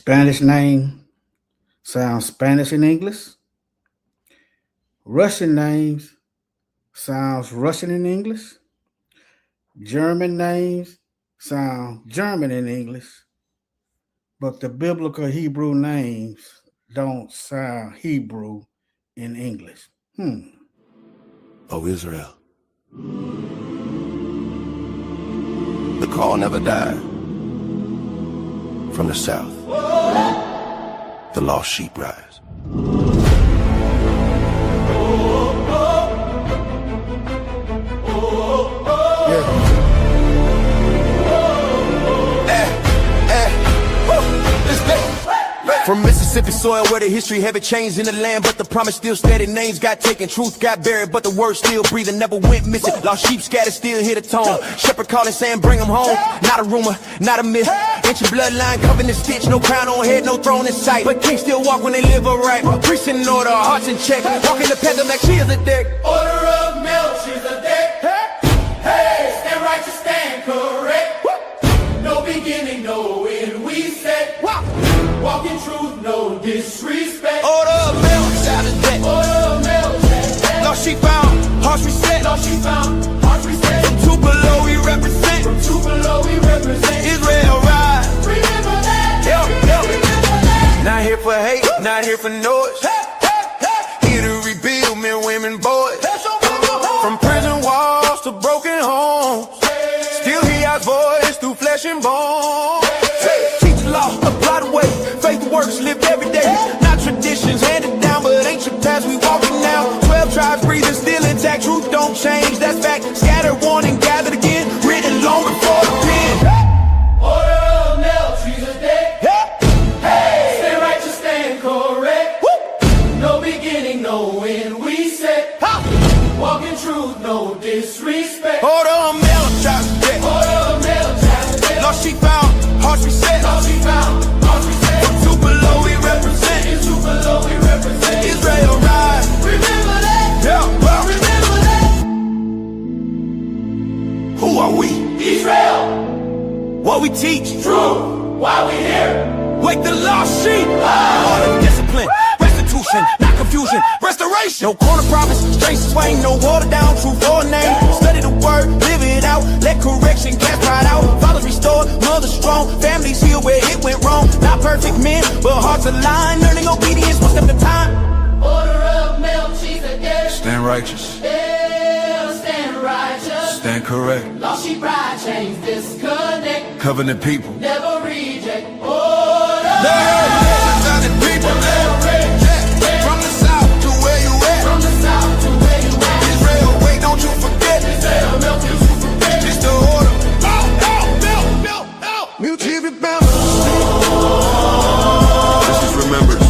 Spanish name sounds Spanish in English. Russian names sounds Russian in English. German names sound German in English. But the biblical Hebrew names don't sound Hebrew in English. Oh, Israel. The call never died. From the south, the lost sheep rise. From Mississippi soil where the history haven't changed in the land, but the promise still steady. Names got taken, truth got buried, but the word still breathing, never went missing. Lost sheep scattered, still hear the tone. Shepherd calling, saying bring them home. Not a rumor, not a myth. Ancient bloodline covered in stitch, no crown on head, no throne in sight. But kings still walk when they live upright. Priests in order, hearts in check. Walking the path like she is a deck. Order of Melchizedek. Hey, stand righteous, stand correct. No beginning, no end, we said. Walk in truth, no disrespect. Order of Melchizedek. Order of Melchizedek. Lost sheep found, hearts reset. Lost sheep found, hearts reset. From Tupelo we represent. From Tupelo we represent. Israel rise. Remember that. Remember that. Not here for hate, not here for noise. Here to rebuild men, women, boys. From prison walls to broken homes. Still hear our voice through flesh and bone. Teach the law, apply the way. Faith works, lived every day. Not traditions handed down, but ancient paths we walking now. 12 tribes breathing, still intact. Truth don't change, that's fact. Scattered, warned, and gathered again. Written long before the pen. Order of Melchizedek. Hey, stand righteous, stand correct. No beginning, no end, we said. Walk in truth, no disrespect. Order of Melchizedek. Order of Melchizedek. Lost sheep found, hearts reset. Lost sheep found, hearts reset. From Tupelo we represent. In Tupelo we represent. Israel rise. Remember that. Yeah. Remember that. Who are we? Israel. What we teach. Truth. Why we here? Wake the lost sheep. Order, discipline, restitution, not confusion, restoration. No corner prophets, straight swing, no water down, truth or name. Study the word, live it out, let correction cast pride out. Fathers restored, mothers strong, families healed where it went wrong. Not perfect men, but hearts aligned, learning obedience one step at a time. Order of Melchizedek. Stand righteous, Yeah, stand righteous. stand correct. Lost sheep pride, chains disconnect. Covenant people. Never reject. Order. Covenant people. From the south to where you at. From the south to where you at. Israel, wait, don't you forget. Israel, milk you forget. It's the order. Mutually bound. This is remembered.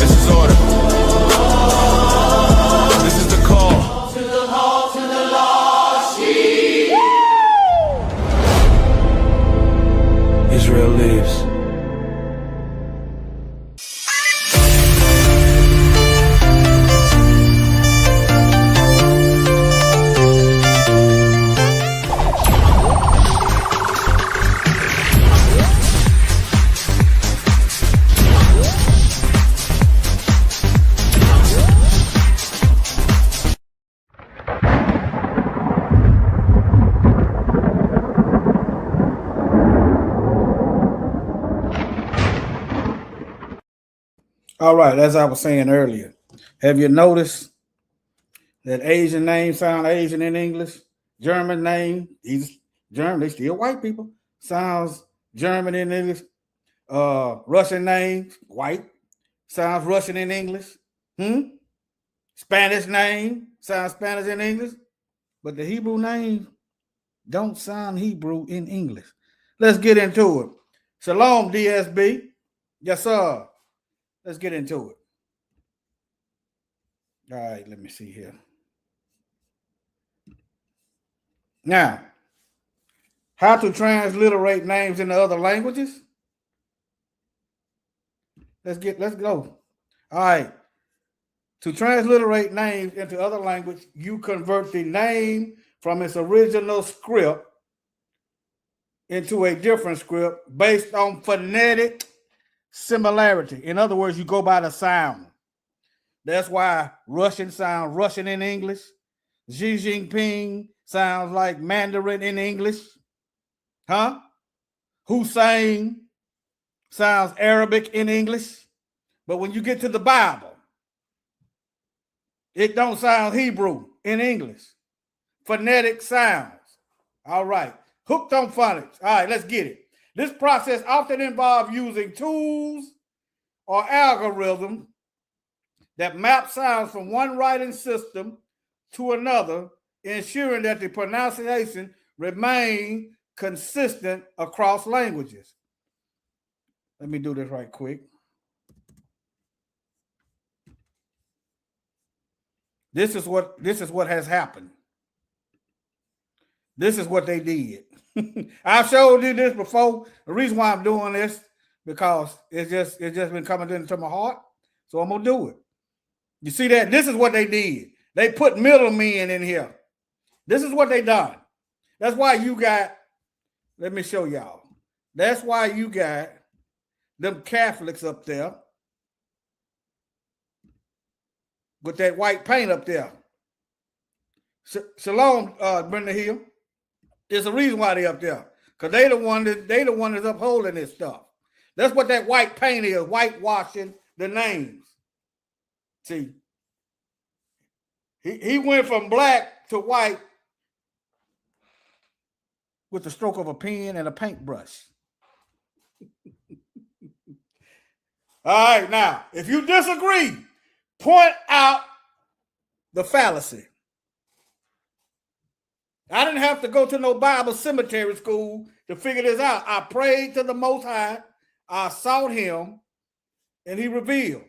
This is order. This is the call. To the hall, to the lost sheep. Israel lives. All right, as I was saying earlier, have you noticed that Asian names sound Asian in English? German name, these German, they still white people, sounds German in English. Russian names, white, sounds Russian in English. Spanish name sounds Spanish in English, but the Hebrew names don't sound Hebrew in English. Let's get into it. Shalom, DSB. Yes, sir. Let's get into it. All right, let me see here. Now, how to transliterate names into other languages? Let's go. All right. To transliterate names into other language, you convert the name from its original script into a different script based on phonetic similarity. In other words, you go by the sound. That's why Russian sounds Russian in English. Xi Jinping sounds like Mandarin in English. Huh? Hussein sounds Arabic in English. But when you get to the Bible, it don't sound Hebrew in English. Phonetic sounds. All right. Hooked on phonics. All right, let's get it. This process often involves using tools or algorithms that map sounds from one writing system to another, ensuring that the pronunciation remain consistent across languages. Let me do this right quick. This is what has happened. This is what they did. I've showed you this before. The reason why I'm doing this, because it's just been coming into my heart. So I'm gonna do it. You see that? This is what they did. They put middlemen in here. This is what they done. That's why you got, let me show y'all. That's why you got them Catholics up there with that white paint up there. Shalom, Brenda Hill. There's a reason why they up there. Because they the one that's upholding this stuff. That's what that white paint is, whitewashing the names. See, he went from black to white with the stroke of a pen and a paintbrush. All right, now, if you disagree, point out the fallacy. I didn't have to go to no Bible cemetery school to figure this out. I prayed to the Most High. I sought him, and he revealed.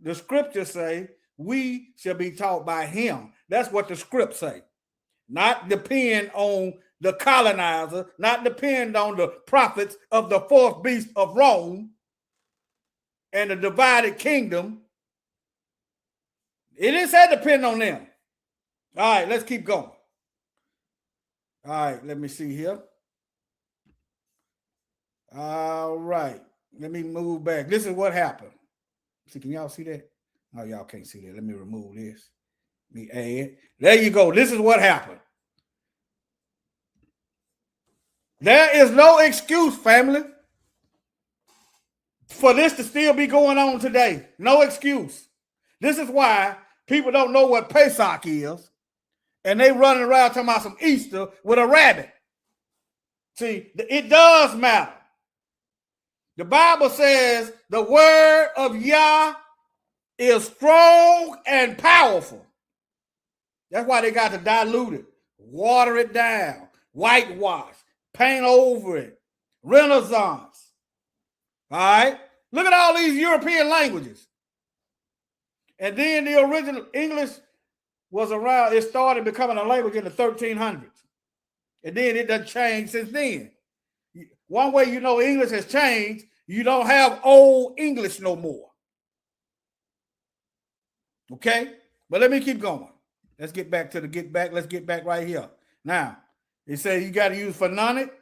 The scriptures say we shall be taught by him. That's what the scripts say. Not depend on the colonizer, not depend on the prophets of the fourth beast of Rome and the divided kingdom. It didn't say depend on them. All right, let's keep going. All right, let me see here. All right, let me move back. This is what happened. See, can y'all see that? No, y'all can't see that. Let me remove this. Let me add. There you go. This is what happened. There is no excuse, family, for this to still be going on today. No excuse. This is why people don't know what Pesach is, and they running around talking about some Easter with a rabbit. See, it does matter. The Bible says the word of Yah is strong and powerful. That's why they got to dilute it, water it down, whitewash, paint over it, Renaissance. All right? Look at all these European languages. And then the original English was around, it started becoming a language in the 1300s. And then it done changed since then. One way you know English has changed, you don't have old English no more. Okay? But let me keep going. Let's get back to the get back. Let's get back right here. Now, it says you got to use phonetic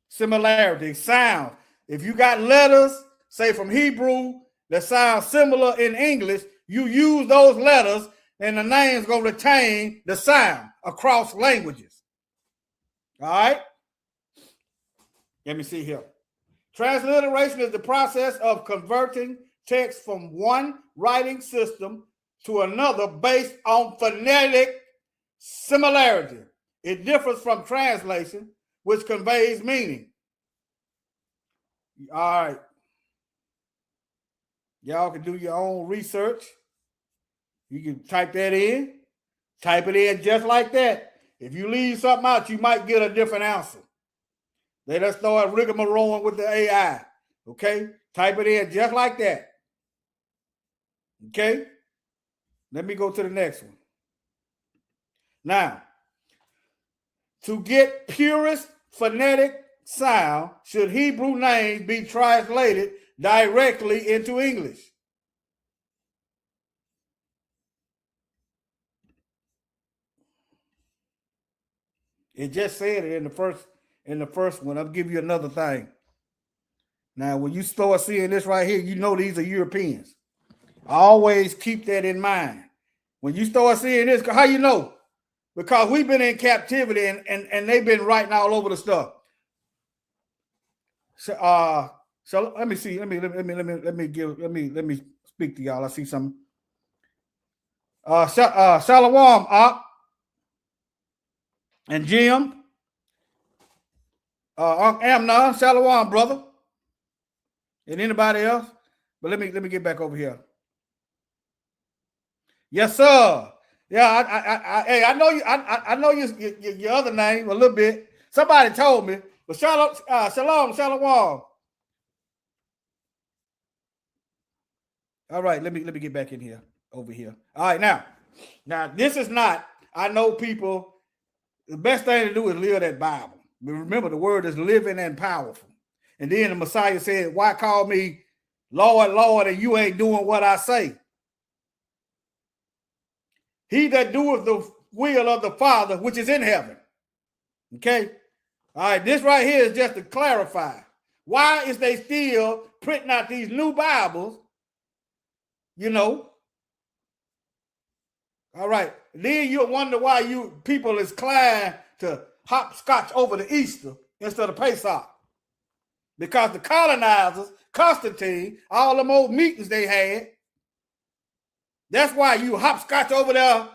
similarity, sound. If you got letters, say from Hebrew, that sound similar in English, you use those letters and the name's going to retain the sound across languages. All right? Let me see here. Transliteration is the process of converting text from one writing system to another based on phonetic similarity. It differs from translation, which conveys meaning. All right. Y'all can do your own research. You can type that in. Type it in just like that. If you leave something out, you might get a different answer. They just start rigmaroling with the AI. Okay? Type it in just like that. Okay? Let me go to the next one. Now, to get purest phonetic sound, should Hebrew names be translated directly into English? It just said it in the first one. I'll give you another thing. Now, when you start seeing this right here, you know these are Europeans. Always keep that in mind. When you start seeing this, how you know? Because we've been in captivity and they've been writing all over the stuff. So let me see. Let me speak to y'all. I see some. Shalom, and Jim. Amnon, Shalom, brother. And anybody else? But let me get back over here. Yes, sir. Yeah, hey, I know you. I know your other name a little bit. Somebody told me, but shalom. All right, let me get back in here, over here. All right, now this is not. I know people. The best thing to do is live that Bible. But remember, the word is living and powerful. And then the Messiah said, "Why call me Lord, Lord, and you ain't doing what I say?" He that doeth the will of the Father, which is in heaven. Okay? All right, this right here is just to clarify. Why is they still printing out these new Bibles? You know? All right. Then you'll wonder why you people is inclined to hopscotch over to Easter instead of Pesach. Because the colonizers, Constantine, all them old meetings they had, that's why you hopscotch over there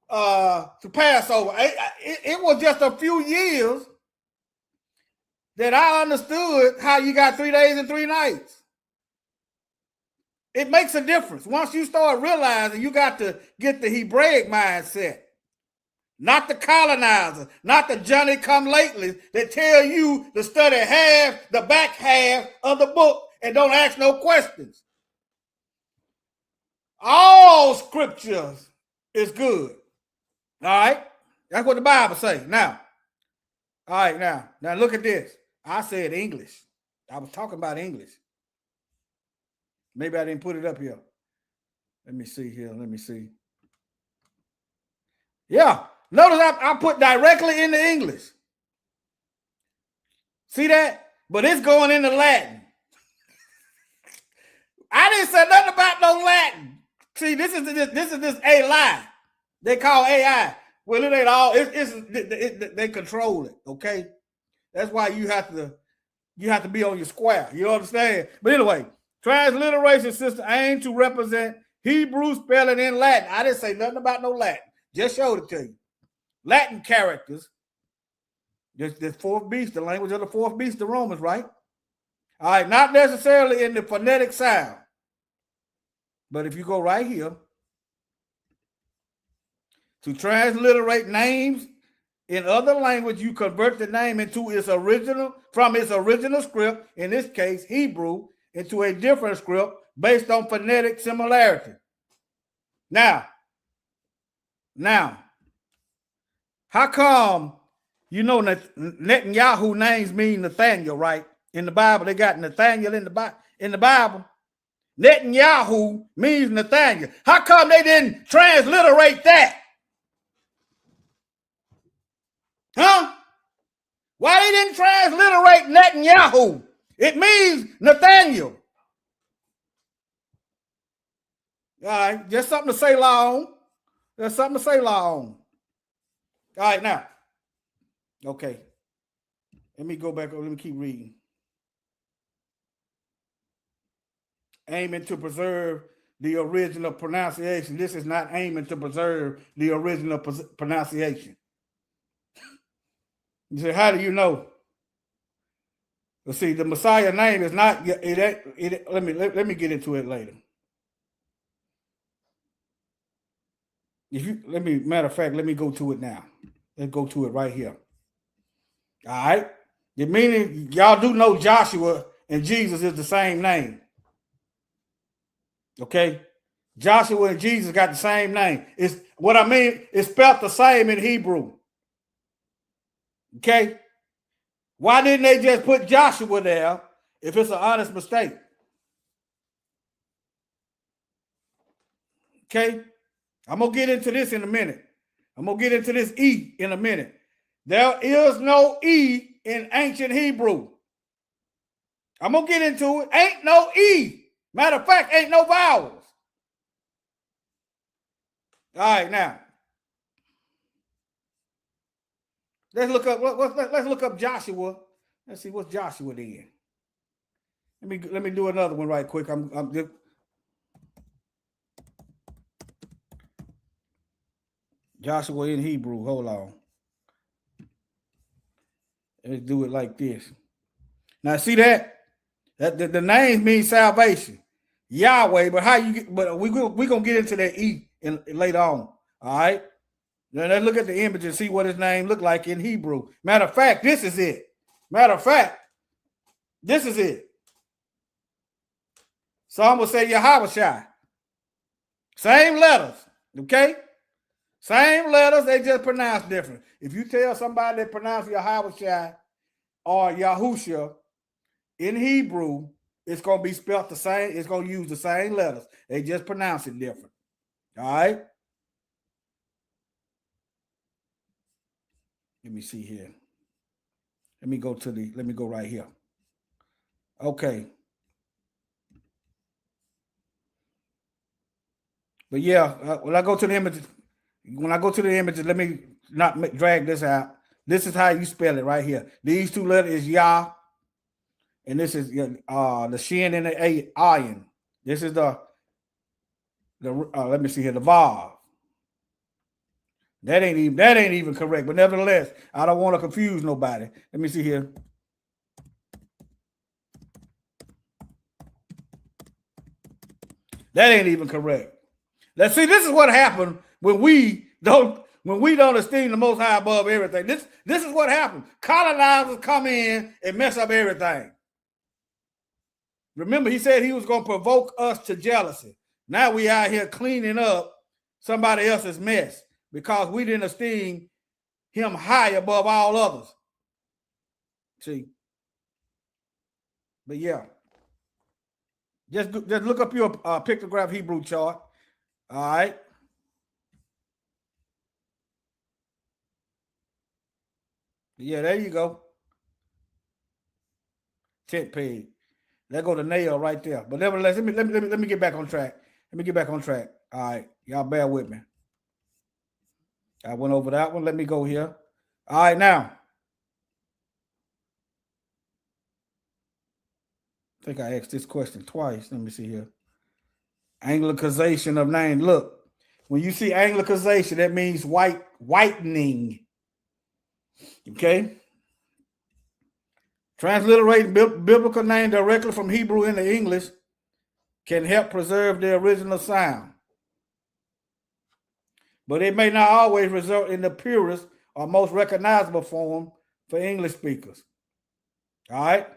to Passover. It was just a few years that I understood how you got 3 days and 3 nights. It makes a difference. Once you start realizing you got to get the Hebraic mindset, not the colonizer, not the Johnny come lately that tell you to study half, the back half of the book and don't ask no questions. All scriptures is good. All right? That's what the Bible says. Now, all right, now look at this. I said English. I was talking about English. Maybe I didn't put it up here. Let me see here. Let me see. Yeah. Notice I put directly into English. See that? But it's going into Latin. I didn't say nothing about no Latin. See, this is this AI. They call AI. Well, it ain't all. They control it. Okay, that's why you have to be on your square. You understand? But anyway, transliteration system aimed to represent Hebrew spelling in Latin. I didn't say nothing about no Latin. Just showed it to you. Latin characters. The fourth beast, the language of the fourth beast, the Romans, right? All right, not necessarily in the phonetic sound. But if you go right here, to transliterate names in other language, you convert the name into its original, from its original script, in this case, Hebrew, into a different script based on phonetic similarity. Now, how come you know Netanyahu names mean Nathaniel, right? In the Bible, they got Nathaniel in the Bible. Netanyahu means Nathaniel. How come they didn't transliterate that? Huh? Why they didn't transliterate Netanyahu? It means Nathaniel. All right, just something to say on. There's something to say on. All right, now. Okay. Let me go back. Let me keep reading. Aiming to preserve the original pronunciation. This is not aiming to preserve the original pronunciation. You say, how do you know? Let's see, the Messiah name is not. Let me get into it later. Matter of fact, let me go to it now. Let's go to it right here. All right. The meaning, y'all do know Joshua and Jesus is the same name. Okay. Joshua and Jesus got the same name. It's what I mean, it's spelled the same in Hebrew. Okay. Why didn't they just put Joshua there if it's an honest mistake? Okay. I'm going to get into this in a minute. I'm going to get into this E in a minute. There is no E in ancient Hebrew. I'm going to get into it. Ain't no E. Matter of fact, ain't no vowels. All right, now. Let's look up Joshua. Let's see what's Joshua then. Let me do another one right quick. I'm just, Joshua in Hebrew. Hold on. Let's do it like this. Now see that? The names mean salvation. Yahweh, but how you get, but we're gonna get into that E later on. All right. Now let's look at the image and see what his name looked like in Hebrew. Matter of fact, this is it. This is it. Some will say Yahushua. Same letters, okay? Same letters, they just pronounce different. If you tell somebody they pronounce Yahushua or Yahusha in Hebrew, it's going to be spelled the same. It's going to use the same letters. They just pronounce it different. All right? Let me see here. Let me go right here. Okay. But yeah, when I go to the images, let me not drag this out. This is how you spell it right here. These two letters is Yah, and this is the Shin and the Ayin. This is the let me see here, the Vav. That ain't even correct, but nevertheless, I don't want to confuse nobody. Let me see here. That ain't even correct. Let's see. This is what happened when we don't esteem the Most High above everything. This is what happened. Colonizers come in and mess up everything. Remember, he said he was going to provoke us to jealousy. Now we out here cleaning up somebody else's mess because we didn't esteem him high above all others. See? But yeah. Just look up your pictograph Hebrew chart. All right. Yeah, there you go. 10th page. There go the nail right there. But nevertheless, let me get back on track. All right. Y'all bear with me. I went over that one. Let me go here. All right, now. I think I asked this question twice. Let me see here. Anglicization of name. Look, when you see Anglicization, that means whitening. Okay? Transliterating biblical name directly from Hebrew into English can help preserve the original sound. But it may not always result in the purest or most recognizable form for English speakers. All right?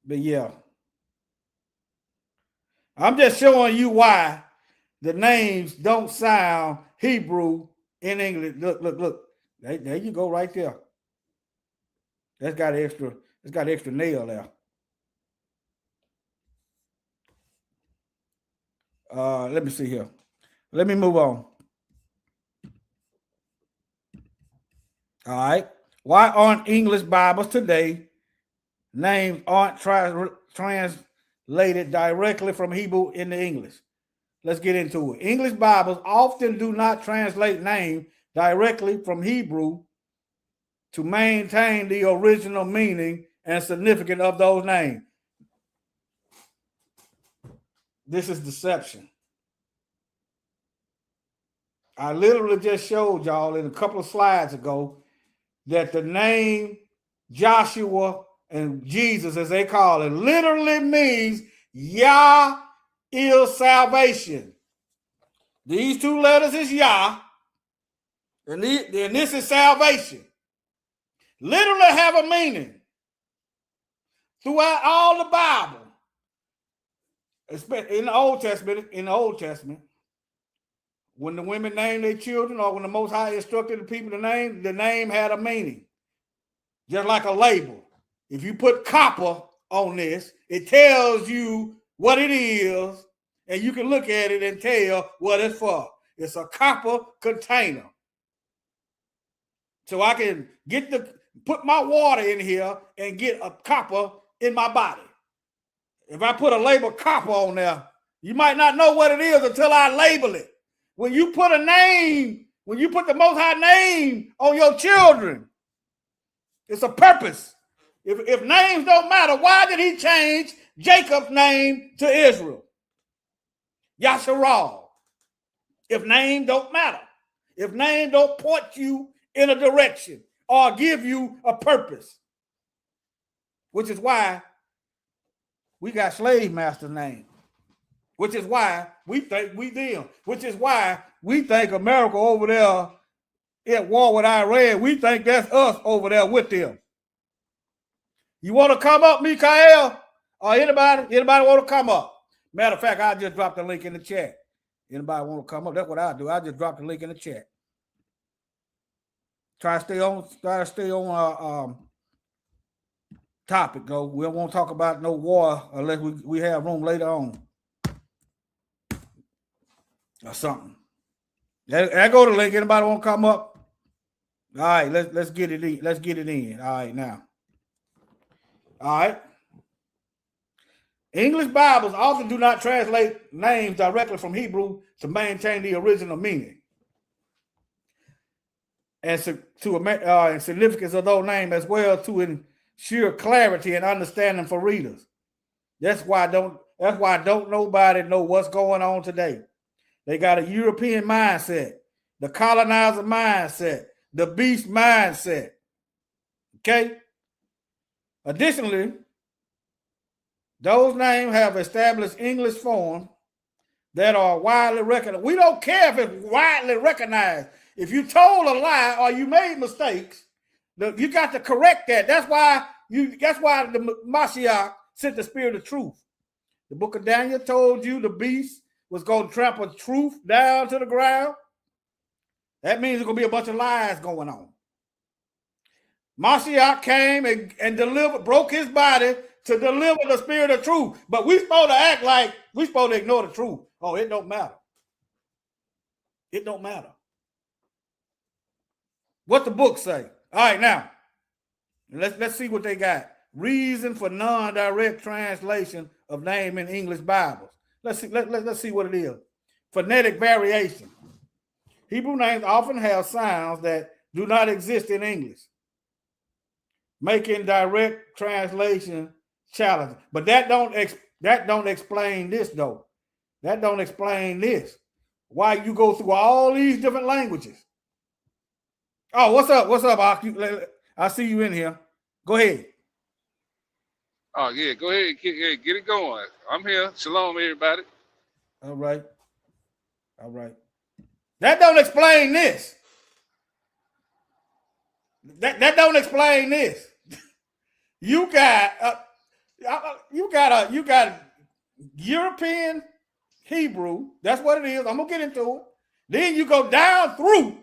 But yeah. I'm just showing you why the names don't sound Hebrew in English. Look. There you go right there. That's got extra nail there. Let me see here. Let me move on. All right. Why aren't English Bibles today names aren't translated directly from Hebrew into English? Let's get into it. English Bibles often do not translate names directly from Hebrew to maintain the original meaning and significance of those names. This is deception. I literally just showed y'all in a couple of slides ago that the name Joshua and Jesus, as they call it, literally means Yah is salvation. These two letters is Yah, and this is salvation. Literally have a meaning throughout all the Bible, especially in the Old Testament. When the women named their children, or when the Most High instructed the people to name, the name had a meaning. Just like a label. If you put copper on this, it tells you what it is, and you can look at it and tell what it's for. It's a copper container. so I can put my water in here and get a copper in my body. If I put a label copper on there, you might not know what it is until I label it. When you put a name, when you put the Most High name on your children, it's a purpose. If names don't matter, why did he change Jacob's name to Israel? Yasharal. If name don't matter, if name don't point you in a direction or give you a purpose, which is why we got slave master names, which is why we think we them, which is why we think America over there at war with Iran, we think that's us over there with them. You want to come up, Mikael? Or anybody want to come up? Matter of fact, I just dropped the link in the chat. Anybody want to come up? That's what I do. I just drop the link in the chat. Try to stay on topic, though. We don't want to talk about no war unless we have room later on. Or something. I go to the link. Anybody want to come up? All right, let's get it in. Let's get it in. All right, now. All right. English Bibles often do not translate names directly from Hebrew to maintain the original meaning and and significance of those names, as well to ensure clarity and understanding for readers. That's why don't nobody know what's going on today. They got a European mindset, the colonizer mindset, the beast mindset. Okay. Additionally, those names have established English forms that are widely recognized. We don't care if it's widely recognized. If you told a lie or you made mistakes, you got to correct that. That's why the Mashiach sent the spirit of truth. The book of Daniel told you the beast was going to trample truth down to the ground. That means there's going to be a bunch of lies going on. Mashiach came and broke his body to deliver the spirit of truth. But we supposed to act like we supposed to ignore the truth. Oh, it don't matter. It don't matter. What the book say? All right, now let's see what they got. Reason for non-direct translation of name in English Bibles. Let's see what it is. Phonetic variation. Hebrew names often have sounds that do not exist in English, making direct translation challenging. But that don't explain this though. That don't explain this. Why you go through all these different languages. Oh, what's up? What's up, Ak? I see you in here. Go ahead. Oh, yeah, go ahead. Get it going. I'm here. Shalom, everybody. All right. All right. That don't explain this. That don't explain this. You got European Hebrew. That's what it is. I'm gonna get into it. Then you go down through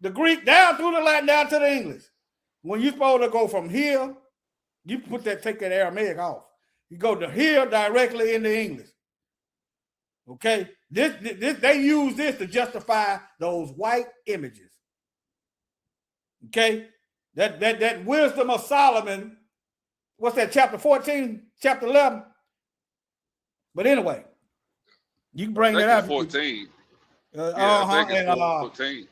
the Greek, down through the Latin, down to the English. When you're supposed to go from here, you take that Aramaic off. You go to here directly into English. Okay, this they use this to justify those white images. Okay, that wisdom of Solomon. What's that? Chapter 14, chapter 11. But anyway, you can bring that up. 14. And 14.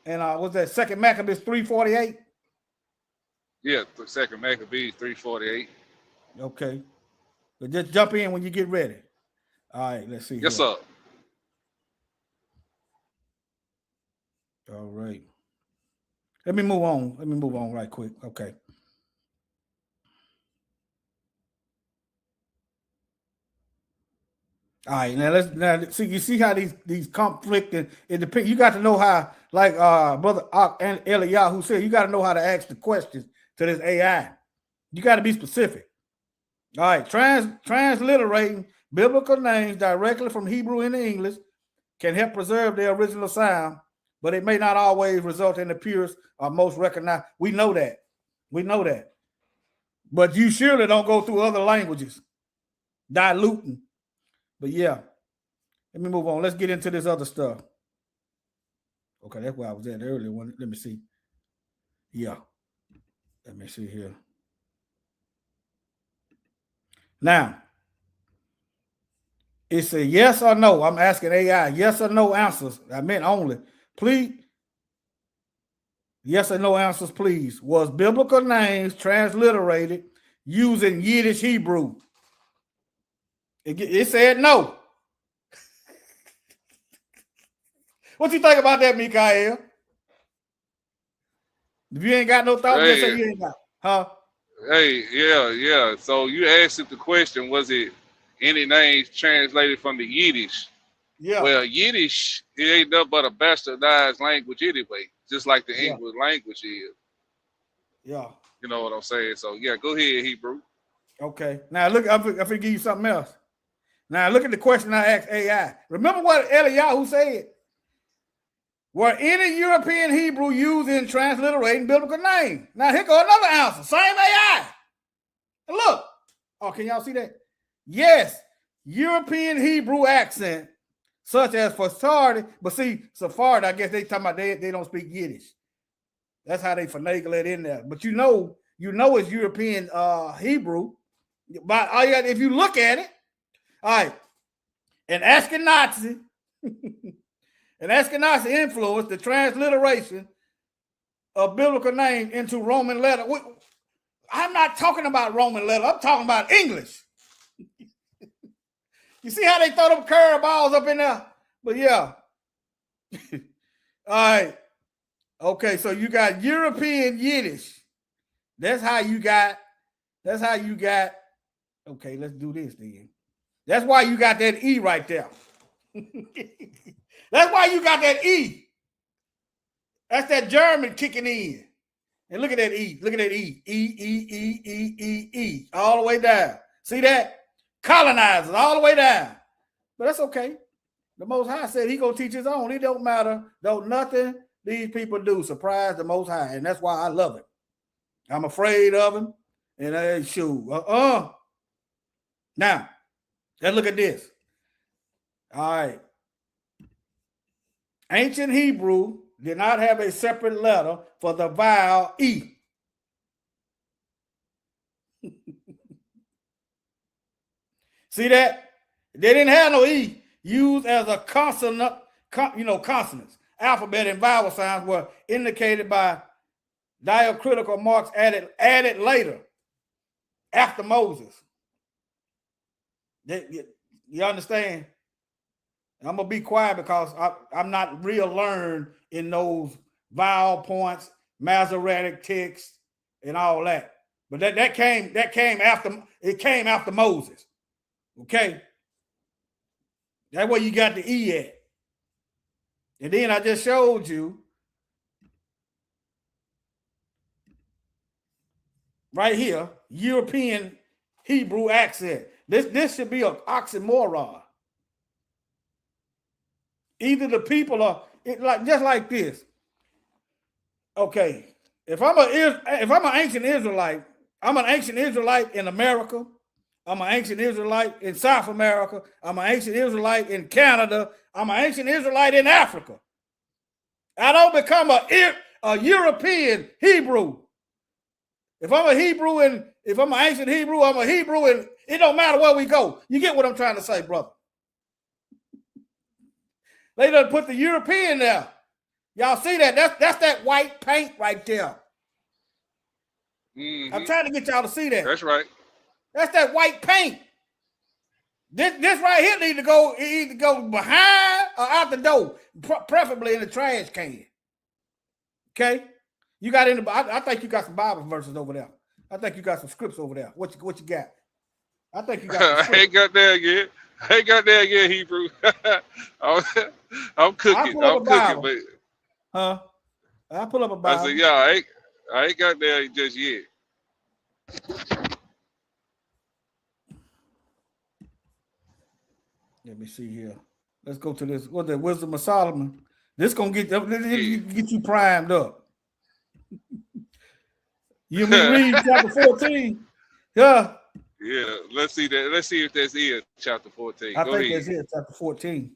And what's that? Second Maccabees 3:48. Yeah, Second Maccabees 3:48. Okay, but just jump in when you get ready. All right, let's see. Yes, sir. All right. Let me move on right quick. Okay. All right, now see. You see how these conflict and it depends. You got to know how, like Brother and Eliyahu said, you got to know how to ask the questions to this AI. You got to be specific. All right, transliterating biblical names directly from Hebrew into English can help preserve their original sound, but it may not always result in the purest or most recognized. We know that. But you surely don't go through other languages diluting. But yeah, let me move on. Let's get into this other stuff. Okay, that's where I was at earlier. Let me see. Yeah. Let me see here. Now, it's a yes or no. I'm asking AI yes or no answers. I meant only. Please, yes or no answers, please. Was biblical names transliterated using Yiddish Hebrew? It said no. What you think about that, Mikael? If you ain't got no thought, just say Hey, you ain't got. Huh? hey, yeah. So you asked it the question, was it any names translated from the Yiddish? Yeah. Well, Yiddish, it ain't nothing but a bastardized language anyway, just like the Yeah. English language is. Yeah. You know what I'm saying? So yeah, go ahead, Hebrew. Okay. Now look, I'm gonna give you something else. Now look at the question I asked AI. Remember what Eliyahu said? Were any European Hebrew used in transliterating biblical names? Now here goes another answer. Same AI. And look. Oh, can y'all see that? Yes. European Hebrew accent, such as for Sephardi, but see, Sephardi, I guess they talking about they don't speak Yiddish. That's how they finagle it in there. But you know it's European Hebrew. But if you look at it, all right, and Ashkenazi influenced the transliteration of biblical names into Roman letter. I'm not talking about Roman letter. I'm talking about English. You see how they throw them curveballs up in there? But yeah. All right. Okay, so you got European Yiddish. That's how you got. Okay, let's do this then. That's why you got that E right there. That's why you got that E. That's that German kicking in. And look at that E. Look at that E. E. All the way down. See that? Colonizers all the way down. But that's okay. The Most High said he gonna teach his own. It don't matter. Don't nothing these people do surprise the Most High. And that's why I love it. I'm afraid of him. And I shoot. Now, let's look at this. All right. Ancient Hebrew did not have a separate letter for the vowel E. See that? They didn't have no E used as a consonant, consonants. Alphabet and vowel sounds were indicated by diacritical marks added later, after Moses. You understand? I'm going to be quiet because I'm not real learned in those vowel points, Masoretic texts, and all that. But that came after Moses. Okay? That's where you got the E at. And then I just showed you right here, European Hebrew accent. This should be an oxymoron. Either the people are just like this. Okay, if I'm an ancient Israelite, I'm an ancient Israelite in America. I'm an ancient Israelite in South America. I'm an ancient Israelite in Canada. I'm an ancient Israelite in Africa. I don't become a European Hebrew. If I'm an ancient Hebrew, I'm a Hebrew, and it don't matter where we go. You get what I'm trying to say, brother? They done put the European there. Y'all see that? That's that white paint right there. Mm-hmm. I'm trying to get y'all to see that. That's right. That's that white paint. This right here need to either go behind or out the door, preferably in the trash can. Okay, you got I think you got some Bible verses over there. I think you got some scripts over there. What you got? I think you got. I ain't got there yet. Hebrew. I'm cooking. But I pull up a Bible. I said, yeah, I ain't got there just yet. Let me see here. Let's go to this. What's the Wisdom of Solomon? This gonna get you primed up. You mean read chapter 14? Yeah. Yeah. Let's see that. Let's see if that's in chapter 14. I think that's it, chapter 14.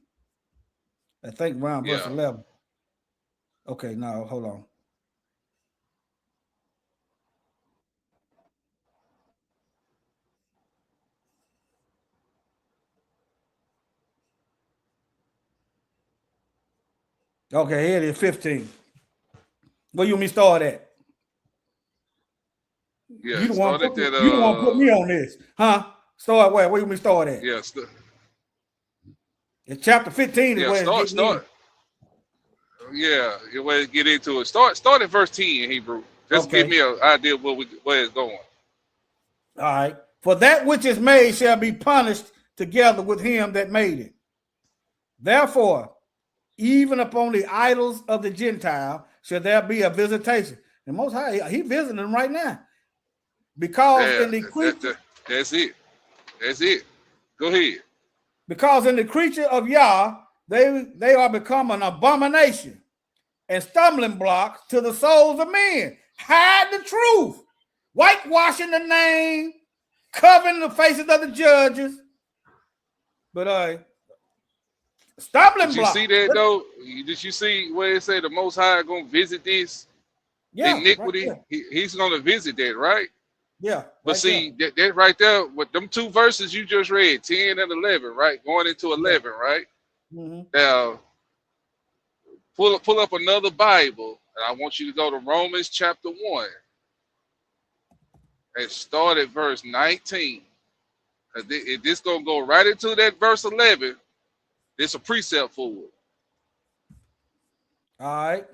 I think around verse 11. Okay, no, hold on. Okay, here it is, 15. Where you want me to start at? Yeah, You the one start put at me, that. you the one put me on this, huh? Start where? Where you want me to start at? Yeah, In chapter 15 is yeah. where it's getting in. Start. Yeah, you want to get into it. Start at verse 10 in Hebrew. Just give Okay. me an idea of where it's going. All right. For that which is made shall be punished together with him that made it. Therefore, even upon the idols of the Gentile shall there be a visitation. The Most High, he visiting them right now. Because Yeah, in the creature, that's it. That's it. Go ahead. because in the creature of Yah, they are become an abomination and stumbling blocks to the souls of men. Hide the truth, whitewashing the name, covering the faces of the judges. But stumbling Did you see block. that though? Did you see where it say the Most High gonna visit this Yeah, right iniquity? there. He's gonna visit that, right? Yeah, But right there. see that right there, with them two verses you just read, 10 and 11, right? Going into Yeah. 11, right? Mm-hmm. Now pull up another Bible, and I want you to go to Romans chapter 1 and start at verse 19. This gonna go right into that verse 11. There's a precept for it. All right.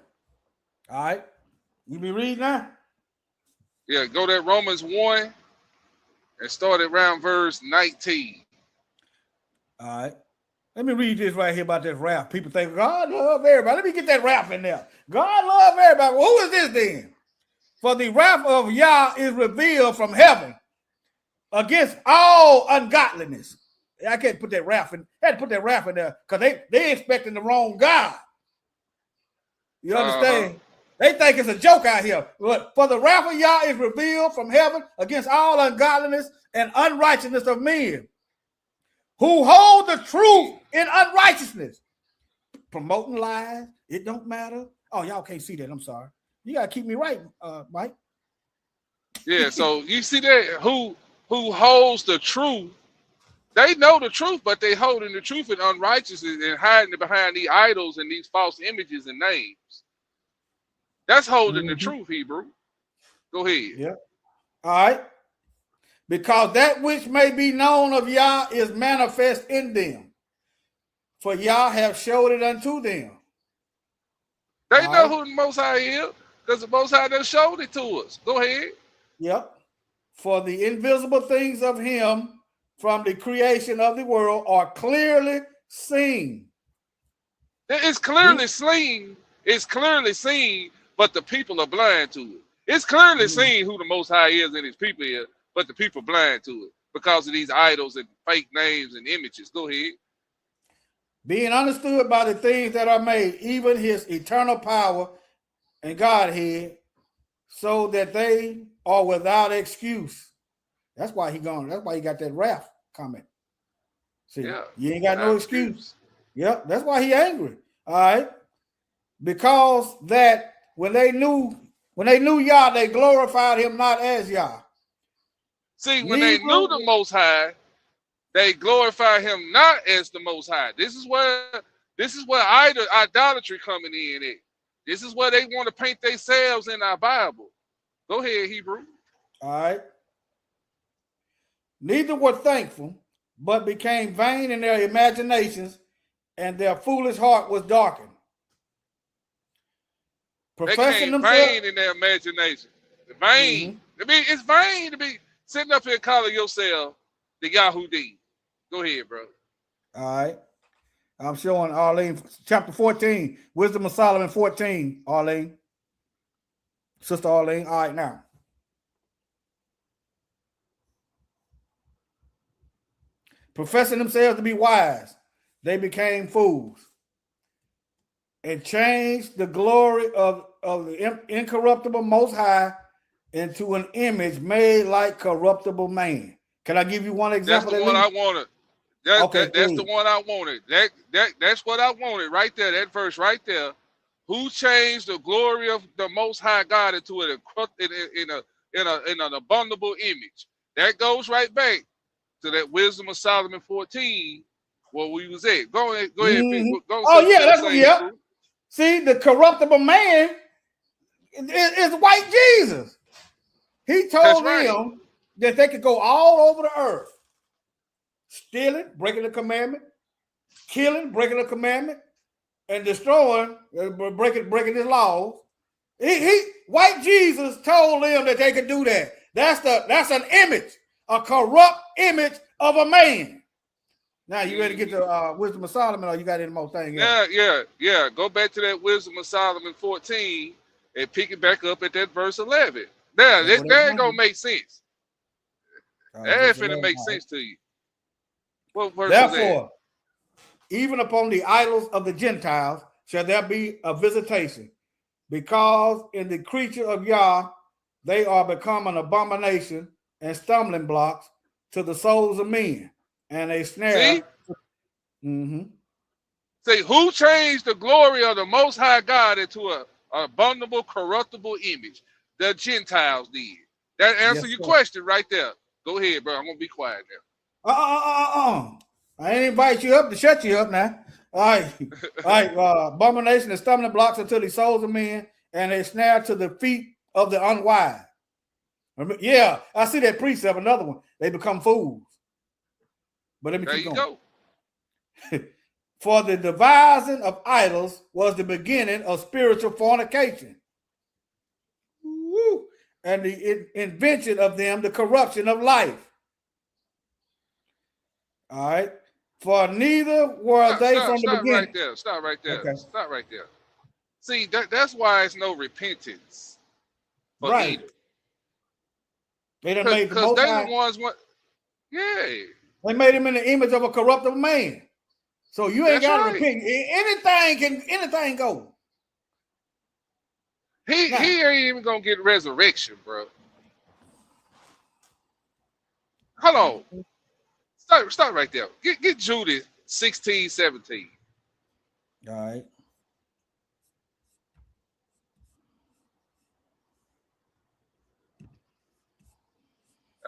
All right. You be reading now? Yeah, go to Romans 1 and start at around verse 19. All right. Let me read this right here about this wrath. People think God love everybody. Let me get that wrath in there. God love everybody. Well, who is this then? For the wrath of Yah is revealed from heaven against all ungodliness. I can't put that wrath in. I had to put that wrath in there because they expecting the wrong God. You understand? They think it's a joke out here. But for the wrath of Yah is revealed from heaven against all ungodliness and unrighteousness of men, who hold the truth in unrighteousness, promoting lies. It don't matter. Oh, y'all can't see that. I'm sorry. You gotta keep me right, Mike. Yeah, so you see that who holds the truth? They know the truth, but they holding the truth in unrighteousness and hiding it behind these idols and these false images and names. That's holding the truth, Hebrew. Go ahead. Yeah. All right. Because that which may be known of Yah is manifest in them, for Yah have showed it unto them. They All know right. who the Most High is because the Most High done showed it to us. Go ahead. Yep. For the invisible things of him from the creation of the world are clearly seen. It's clearly seen. It's clearly seen, but the people are blind to it. It's clearly seen who the Most High is and his people is, but the people blind to it because of these idols and fake names and images. Go ahead. Being understood by the things that are made, even his eternal power and Godhead, so that they are without excuse. That's why he gone. That's why he got that wrath comment. See, Yeah. you ain't got no excuse. Yep, that's why he angry. All right. Because that when they knew Yah, they glorified him not as Yah. See, when they knew the Most High, they glorify him not as the Most High. This is where idolatry coming in at. This is where they want to paint themselves in our Bible. Go ahead, Hebrew. All right. Neither were thankful, but became vain in their imaginations, and their foolish heart was darkened. They became vain in their imagination. Vain. I mean, it's vain to be sitting up here calling yourself the Yahudi. Go ahead, bro. All right. I'm showing Arlene chapter 14, Wisdom of Solomon 14, Arlene. Sister Arlene. All right, now. Professing themselves to be wise, they became fools and changed the glory of the incorruptible Most High into an image made like corruptible man. Can I give you one example? That's the one I wanted. That's the one I wanted. That's what I wanted right there. That verse right there. Who changed the glory of the Most High God into an abominable image? That goes right back to that Wisdom of Solomon 14, where we was at. Go ahead. Oh yeah, that's what. Yeah. See, the corruptible man is white Jesus. He told them that they could go all over the earth, stealing, breaking the commandment, killing, breaking the commandment, and destroying, breaking his laws. White Jesus told them that they could do that. That's an image, a corrupt image of a man. Now you ready to get the wisdom of Solomon, or you got any more things? Yeah. Go back to that wisdom of Solomon 14 and pick it back up at that verse 11. Now that ain't gonna make sense. That ain't finna make sense to you. What verse is that? Therefore, even upon the idols of the Gentiles shall there be a visitation, because in the creature of Yah they are become an abomination and stumbling blocks to the souls of men, and a snare. See? See, who changed the glory of the Most High God into an abominable, corruptible image? The Gentiles did. That answers your question right there. Go ahead, bro. I'm gonna be quiet now. I ain't invite you up to shut you up now. All right. Abomination and stumbling blocks until the souls of men, and a snare to the feet of the unwise. Yeah, I see that precept. Another one. They become fools. But let me keep going. For the devising of idols was the beginning of spiritual fornication. Woo. And the invention of them, the corruption of life. All right. For neither were they from the beginning. Stop right there. Okay. Stop right there. See, that's why it's no repentance. Right. They done made because they the ones what? Yeah. They made him in the image of a corruptible man. So you ain't got to repent. Anything go. He ain't even gonna get resurrection, bro. Hold on. Start right there. Get Judas 16:17. All right.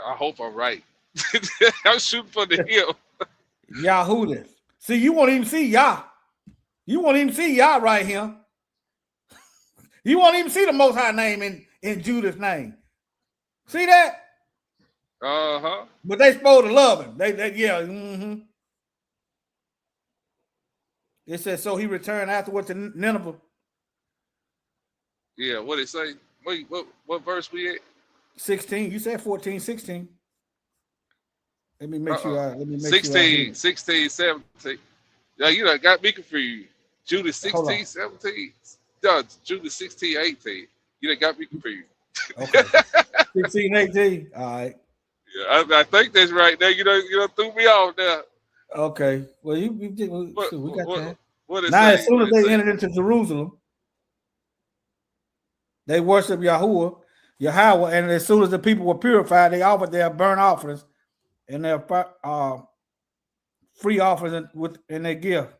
I hope I'm right. I'm shooting for the hill. Yahudah. See, you won't even see Yah. You won't even see Yah right here. You won't even see the Most High name in Judas' name. See that? Uh-huh. But they supposed to love him. They It says, so he returned afterward to Nineveh. Yeah, what it say? Wait, what verse we at? 16. You said 14, 16. Let me make sure. 16, 17. Yeah, you done got me confused. Judas 16, 17. No, Judas 16, 18. You done got me confused. Okay. 16, 18. All right. Yeah, I think that's right now. You done threw me off there. Okay. Well, we got that. What now, as soon as they entered into Jerusalem, they worshiped Yahweh, and as soon as the people were purified, they offered their burnt offerings and their free offerings in their gift.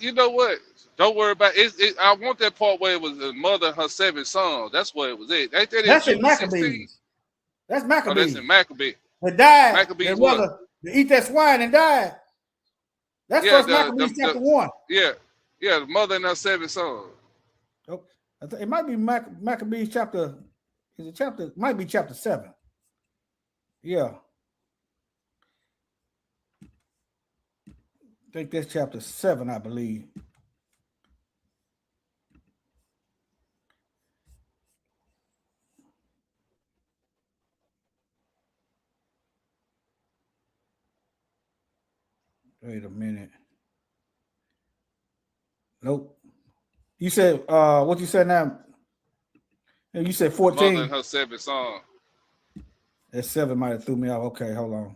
You know what? Don't worry about it. I want that part where it was the mother and her 7 sons. That's where it was at. That's in Maccabees. That's Maccabees. Oh, that's in Maccabees. They died. Maccabees they eat that swine and died. That's first Maccabees chapter 1. Yeah, the mother and her 7 sons. Oh, it might be Maccabees chapter. Is it chapter? It might be chapter 7. Yeah. I think that's chapter 7, I believe. Wait a minute. Nope. You said what you said now? You said 14. Mother and her 7 sons. That 7 might have threw me off. Okay, hold on.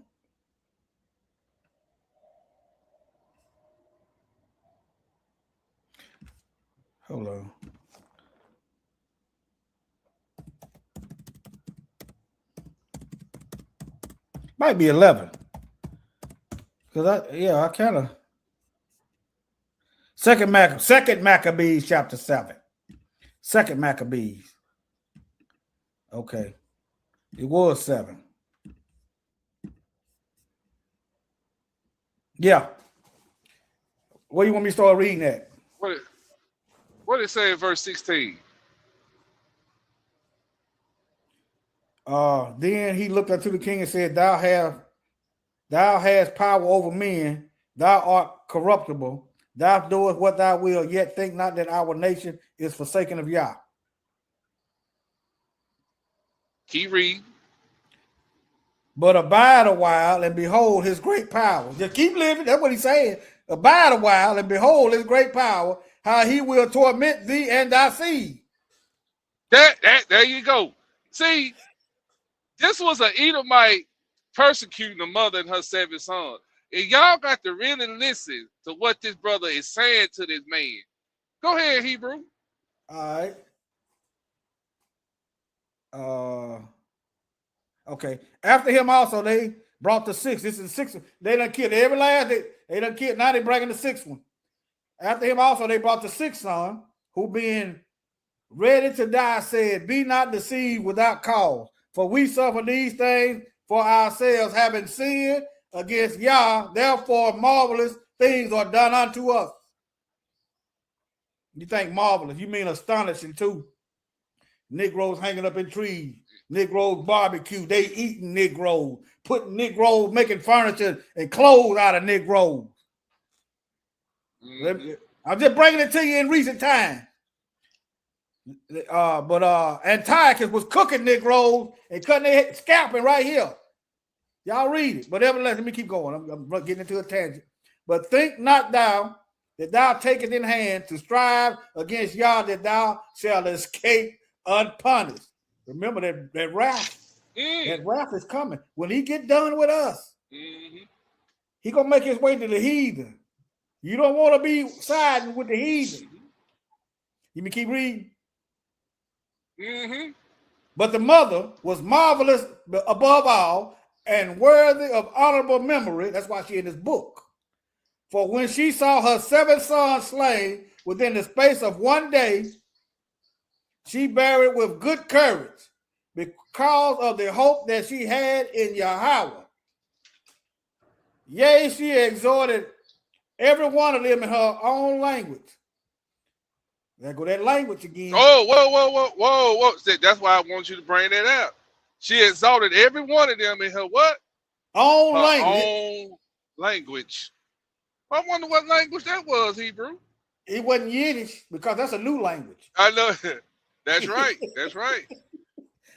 Hold on. Might be 11. Because I kind of Second Maccabees chapter 7. Second Maccabees. Okay. It was 7. Yeah. Where you want me to start reading at? What did it say in verse 16? Then he looked unto the king and said, Thou hast power over men, thou art corruptible, thou doest what thou wilt, yet think not that our nation is forsaken of Yah. Keep reading. But abide a while and behold his great power. Just keep living. That's what he's saying. Abide a while and behold his great power, how he will torment thee and thy seed. There you go. See, this was an Edomite persecuting the mother and her 7 sons. And y'all got to really listen to what this brother is saying to this man. Go ahead, Hebrew. All right. Okay. After him also, they brought the 6. This is the 6th. They done killed every last. They done killed. Now they bringing the 6th one. After him also, they brought the 6th son, who being ready to die said, Be not deceived without cause, for we suffer these things for ourselves, having sinned against Yah. Therefore, marvelous things are done unto us. You think marvelous? You mean astonishing too? Negroes hanging up in trees. Negroes barbecue. They eating Negroes, putting Negroes, making furniture and clothes out of Negroes. I'm just bringing it to you in recent times. But Antiochus was cooking Negroes and cutting their head, scalping right here. Y'all read it. But nevertheless, let me keep going. I'm getting into a tangent. But think not thou that thou takest in hand to strive against Yah, that thou shalt escape unpunished. Remember that wrath. That wrath is coming. When he get done with us, he gonna make his way to the heathen. You don't want to be siding with the heathen. You may keep reading. But the mother was marvelous above all and worthy of honorable memory. That's why she in this book. For when she saw her 7 sons slain within the space of 1 day, she buried with good courage because of the hope that she had in Yahweh. Yea, she exhorted every one of them in her own language. There go that language again. Oh, whoa. That's why I want you to bring that out. She exalted every one of them in her what? Own her language. Own language. I wonder what language that was, Hebrew. It wasn't Yiddish because that's a new language. I know. That's right. That's right.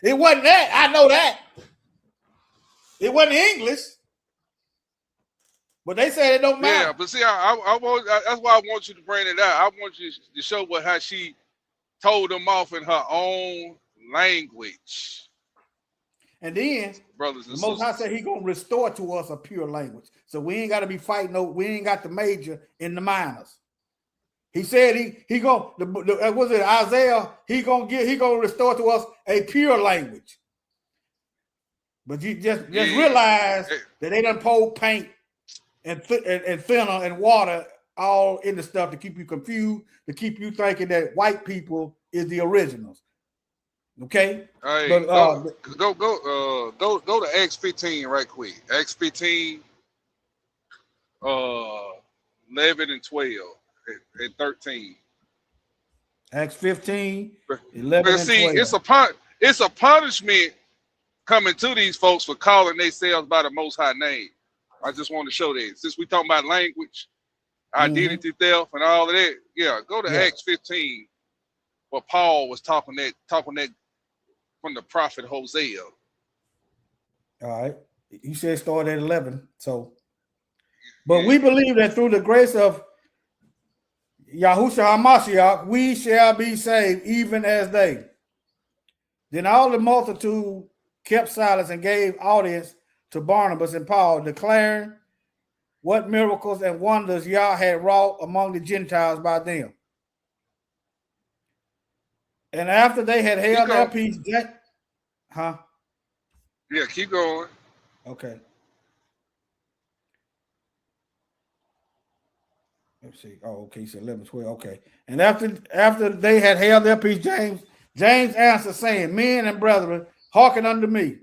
It wasn't that. I know that. It wasn't English. But they said it don't matter. Yeah, but see, that's why I want you to bring it out. I want you to show how she told them off in her own language. And then brothers and the Most High said he gonna restore to us a pure language. So we ain't got to be fighting. We ain't got the major in the minors. He said he gonna was it Isaiah? He gonna restore to us a pure language. But you just realize that they done poured paint and thinner and water all in the stuff to keep you confused, to keep you thinking that white people is the originals. Okay. Hey, but go to Acts 15 right quick. Acts 15, 11 and 12 and 13. Acts 15, 11 and 12. It's a punishment coming to these folks for calling themselves by the Most High name. I just want to show that. Since we talking about language, identity theft, and all of that, go to Acts 15, where Paul was talking that from the prophet Hosea. All right. He said start at 11. So, but we believe that through the grace of Yahushua HaMashiach, we shall be saved, even as they. Then all the multitude kept silence and gave audience to Barnabas and Paul, declaring what miracles and wonders Yah had wrought among the Gentiles by them. And after they had held their peace, Yeah, keep going. Okay. Let's see. Oh, okay. He said 11, 12. Okay. And after they had held their peace, James answered, saying, Men and brethren, hearken unto me.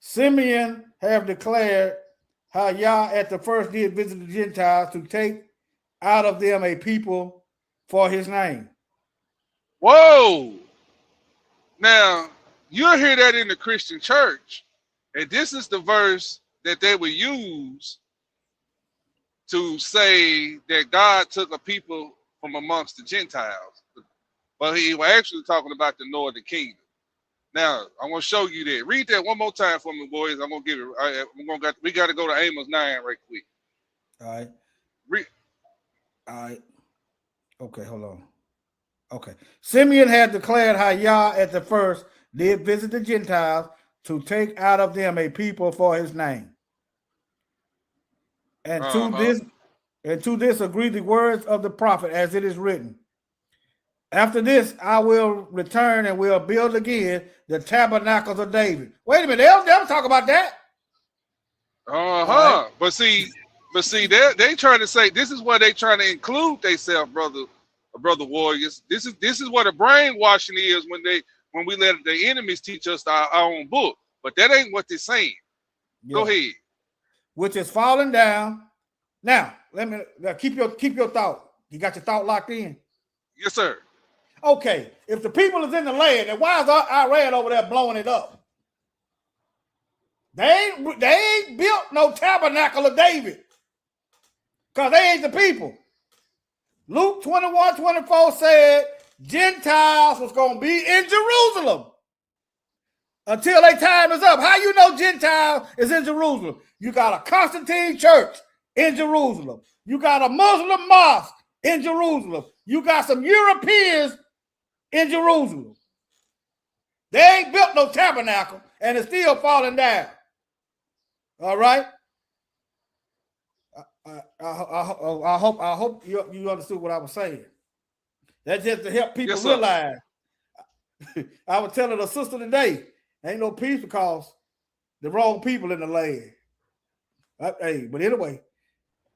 Simeon have declared how Yah at the first did visit the Gentiles to take out of them a people for his name. Whoa! Now, you'll hear that in the Christian church, and this is the verse that they will use to say that God took a people from amongst the Gentiles. But he was actually talking about the northern kingdom. Now, I'm going to show you that. Read that one more time for me, boys. I'm going to give it. We got to go to Amos 9 right quick. All right. All right. Okay, hold on. Okay. Simeon had declared how Yah at the first did visit the Gentiles to take out of them a people for his name. And to this agree the words of the prophet as it is written. After this, I will return and will build again the tabernacles of David. Wait a minute, they'll talk about that. Right. But see, they trying to say this is where they trying to include themselves, brother warriors. This is what a brainwashing is when we let the enemies teach us our own book. But that ain't what they're saying. Yeah. Go ahead. Which is falling down. Now, keep your thought. You got your thought locked in? Yes, sir. Okay, if the people is in the land, then why is Iran over there blowing it up? They ain't built no tabernacle of David because they ain't the people. Luke 21:24 said Gentiles was going to be in Jerusalem until their time is up. How you know Gentile is in Jerusalem? You got a Constantine church in Jerusalem. You got a Muslim mosque in Jerusalem. You got some Europeans in Jerusalem. They ain't built no tabernacle and it's still falling down. All right. I hope you understood what I was saying. That's just to help people realize. I was telling a sister today, ain't no peace because the wrong people in the land. Hey, but anyway,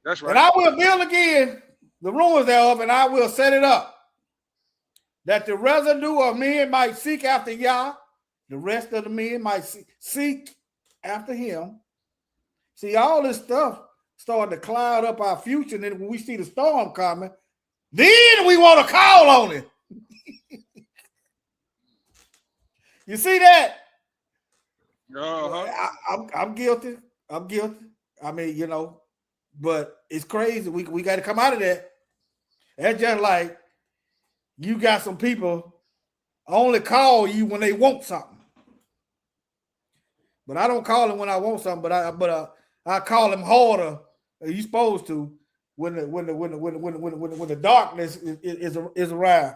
that's right. And I will build again the ruins thereof, and I will set it up, that the residue of men might seek after Yah, the rest of the men might seek after him. See, all this stuff starting to cloud up our future, and then when we see the storm coming, then we want to call on it. You see that? I'm guilty. I mean, but it's crazy. We got to come out of that. That's just like you got some people only call you when they want something. But I don't call them when I want something. But I call them harder than you supposed to when the darkness is around.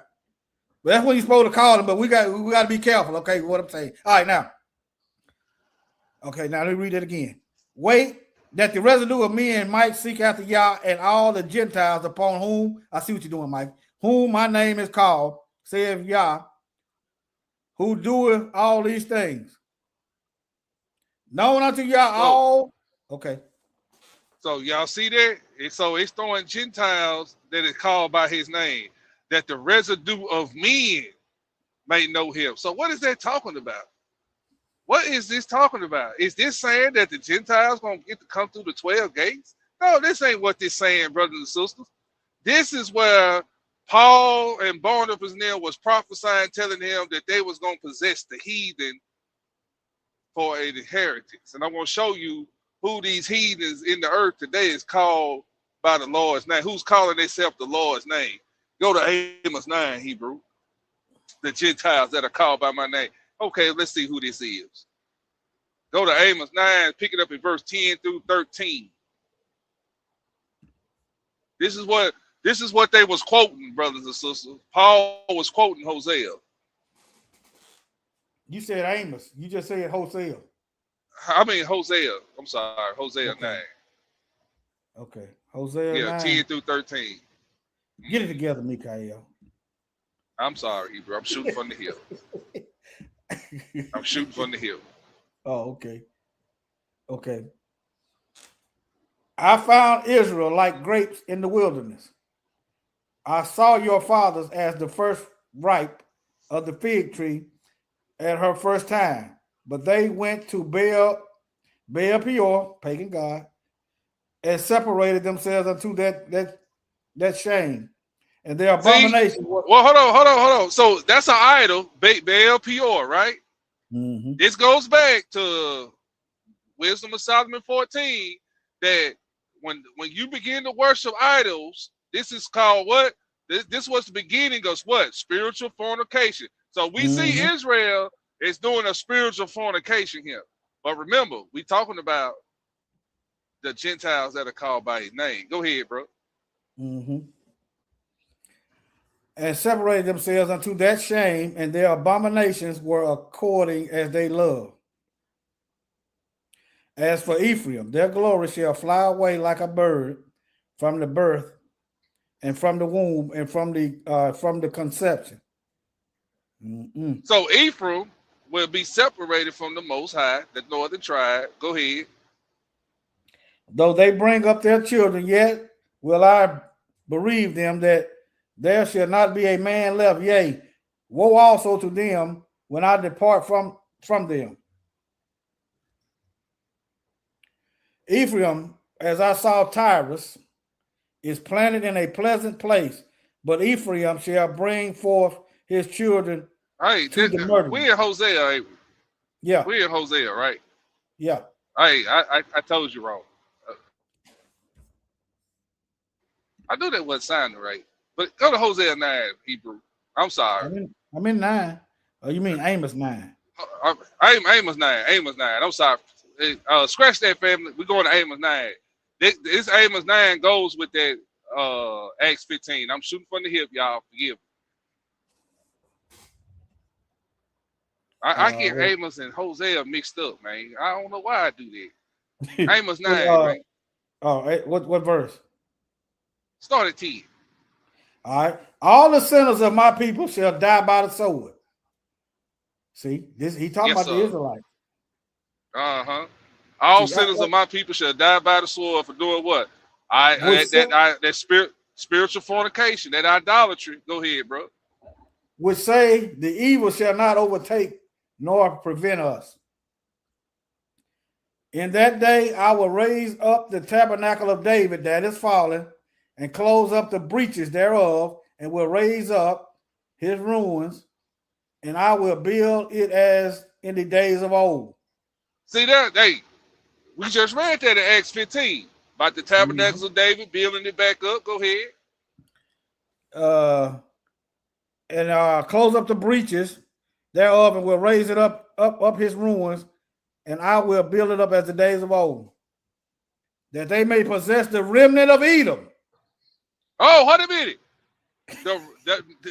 But that's when you're supposed to call them. But we got to be careful. Okay, what I'm saying. All right, now. Okay, now let me read it again. Wait, that the residue of men might seek after Yah and all the Gentiles upon whom, I see what you're doing, Mike, whom my name is called, saith Yah, who doeth all these things. Known unto Yah all. Okay. So y'all see that? So it's throwing Gentiles that is called by his name, that the residue of men may know him. So what is that talking about? What is this talking about? Is this saying that the Gentiles going to get to come through the 12 gates? No, this ain't what this saying, brothers and sisters. This is where Paul and Barnabas and them was prophesying, telling him that they was going to possess the heathen for an inheritance. And I'm going to show you who these heathens in the earth today is called by the Lord's name. Who's calling themselves the Lord's name? Go to Amos 9, Hebrew. The Gentiles that are called by my name. Okay, let's see who this is. Go to Amos 9, pick it up in verse 10 through 13. This is what they was quoting, brothers and sisters. Paul was quoting Hosea. You said Amos. You just said Hosea. I mean Hosea. I'm sorry, Hosea 9. Okay, Hosea 9. 10 through 13. Get it together, Mikael. I'm sorry, Hebrew. I'm shooting from the hip. I'm shooting from the hip. Oh, okay. Okay. I found Israel like grapes in the wilderness. I saw your fathers as the first ripe of the fig tree at her first time, but they went to Baal Peor, pagan god, and separated themselves unto that that shame, and their See? abomination. Well, hold on. So that's an idol, Baal Peor, right? Mm-hmm. This goes back to Wisdom of Solomon 14, that when you begin to worship idols, this is called what? This was the beginning of what? Spiritual fornication. So we see Mm-hmm. Israel is doing a spiritual fornication here. But remember, we talking about the Gentiles that are called by his name. Go ahead, bro. Mm-hmm. And separated themselves unto that shame, and their abominations were according as they love. As for Ephraim, their glory shall fly away like a bird from the birth, and from the womb, and from the conception. Mm-mm. So Ephraim will be separated from the Most High, the northern tribe. Go ahead. Though they bring up their children, yet will I bereave them, that there shall not be a man left. Yea, woe also to them when I depart from them. Ephraim, as I saw Tyrus, is planted in a pleasant place, but Ephraim shall bring forth his children Hey, to the murder. we in Hosea, ain't we? Yeah, We in Hosea, right? yeah. Hey, I told you wrong. I knew that wasn't sounding right. But go to Hosea 9, Hebrew. I'm sorry. I'm in 9. Oh, you mean Amos 9? Amos 9. Amos 9. I'm sorry. Scratch that, family. We're going to Amos 9. This Amos 9 goes with that Acts 15. I'm shooting from the hip, y'all. Forgive me. I get Amos and Hosea mixed up, man. I don't know why I do that. Amos 9, man. Oh, what verse? Start at 10. All right. All the sinners of my people shall die by the sword. See, this he talking about the Israelites. Uh-huh. All sinners of my people shall die by the sword for doing what? That spiritual fornication, that idolatry. Go ahead, bro. Which say the evil shall not overtake nor prevent us. In that day I will raise up the tabernacle of David that is fallen, and close up the breaches thereof, and will raise up his ruins, and I will build it as in the days of old. See that? Hey, we just read that in Acts 15 about the tabernacles of David, building it back up. Go ahead. And close up the breaches thereof, and will raise it up his ruins, and I will build it up as the days of old, that they may possess the remnant of Edom. Oh, wait a minute.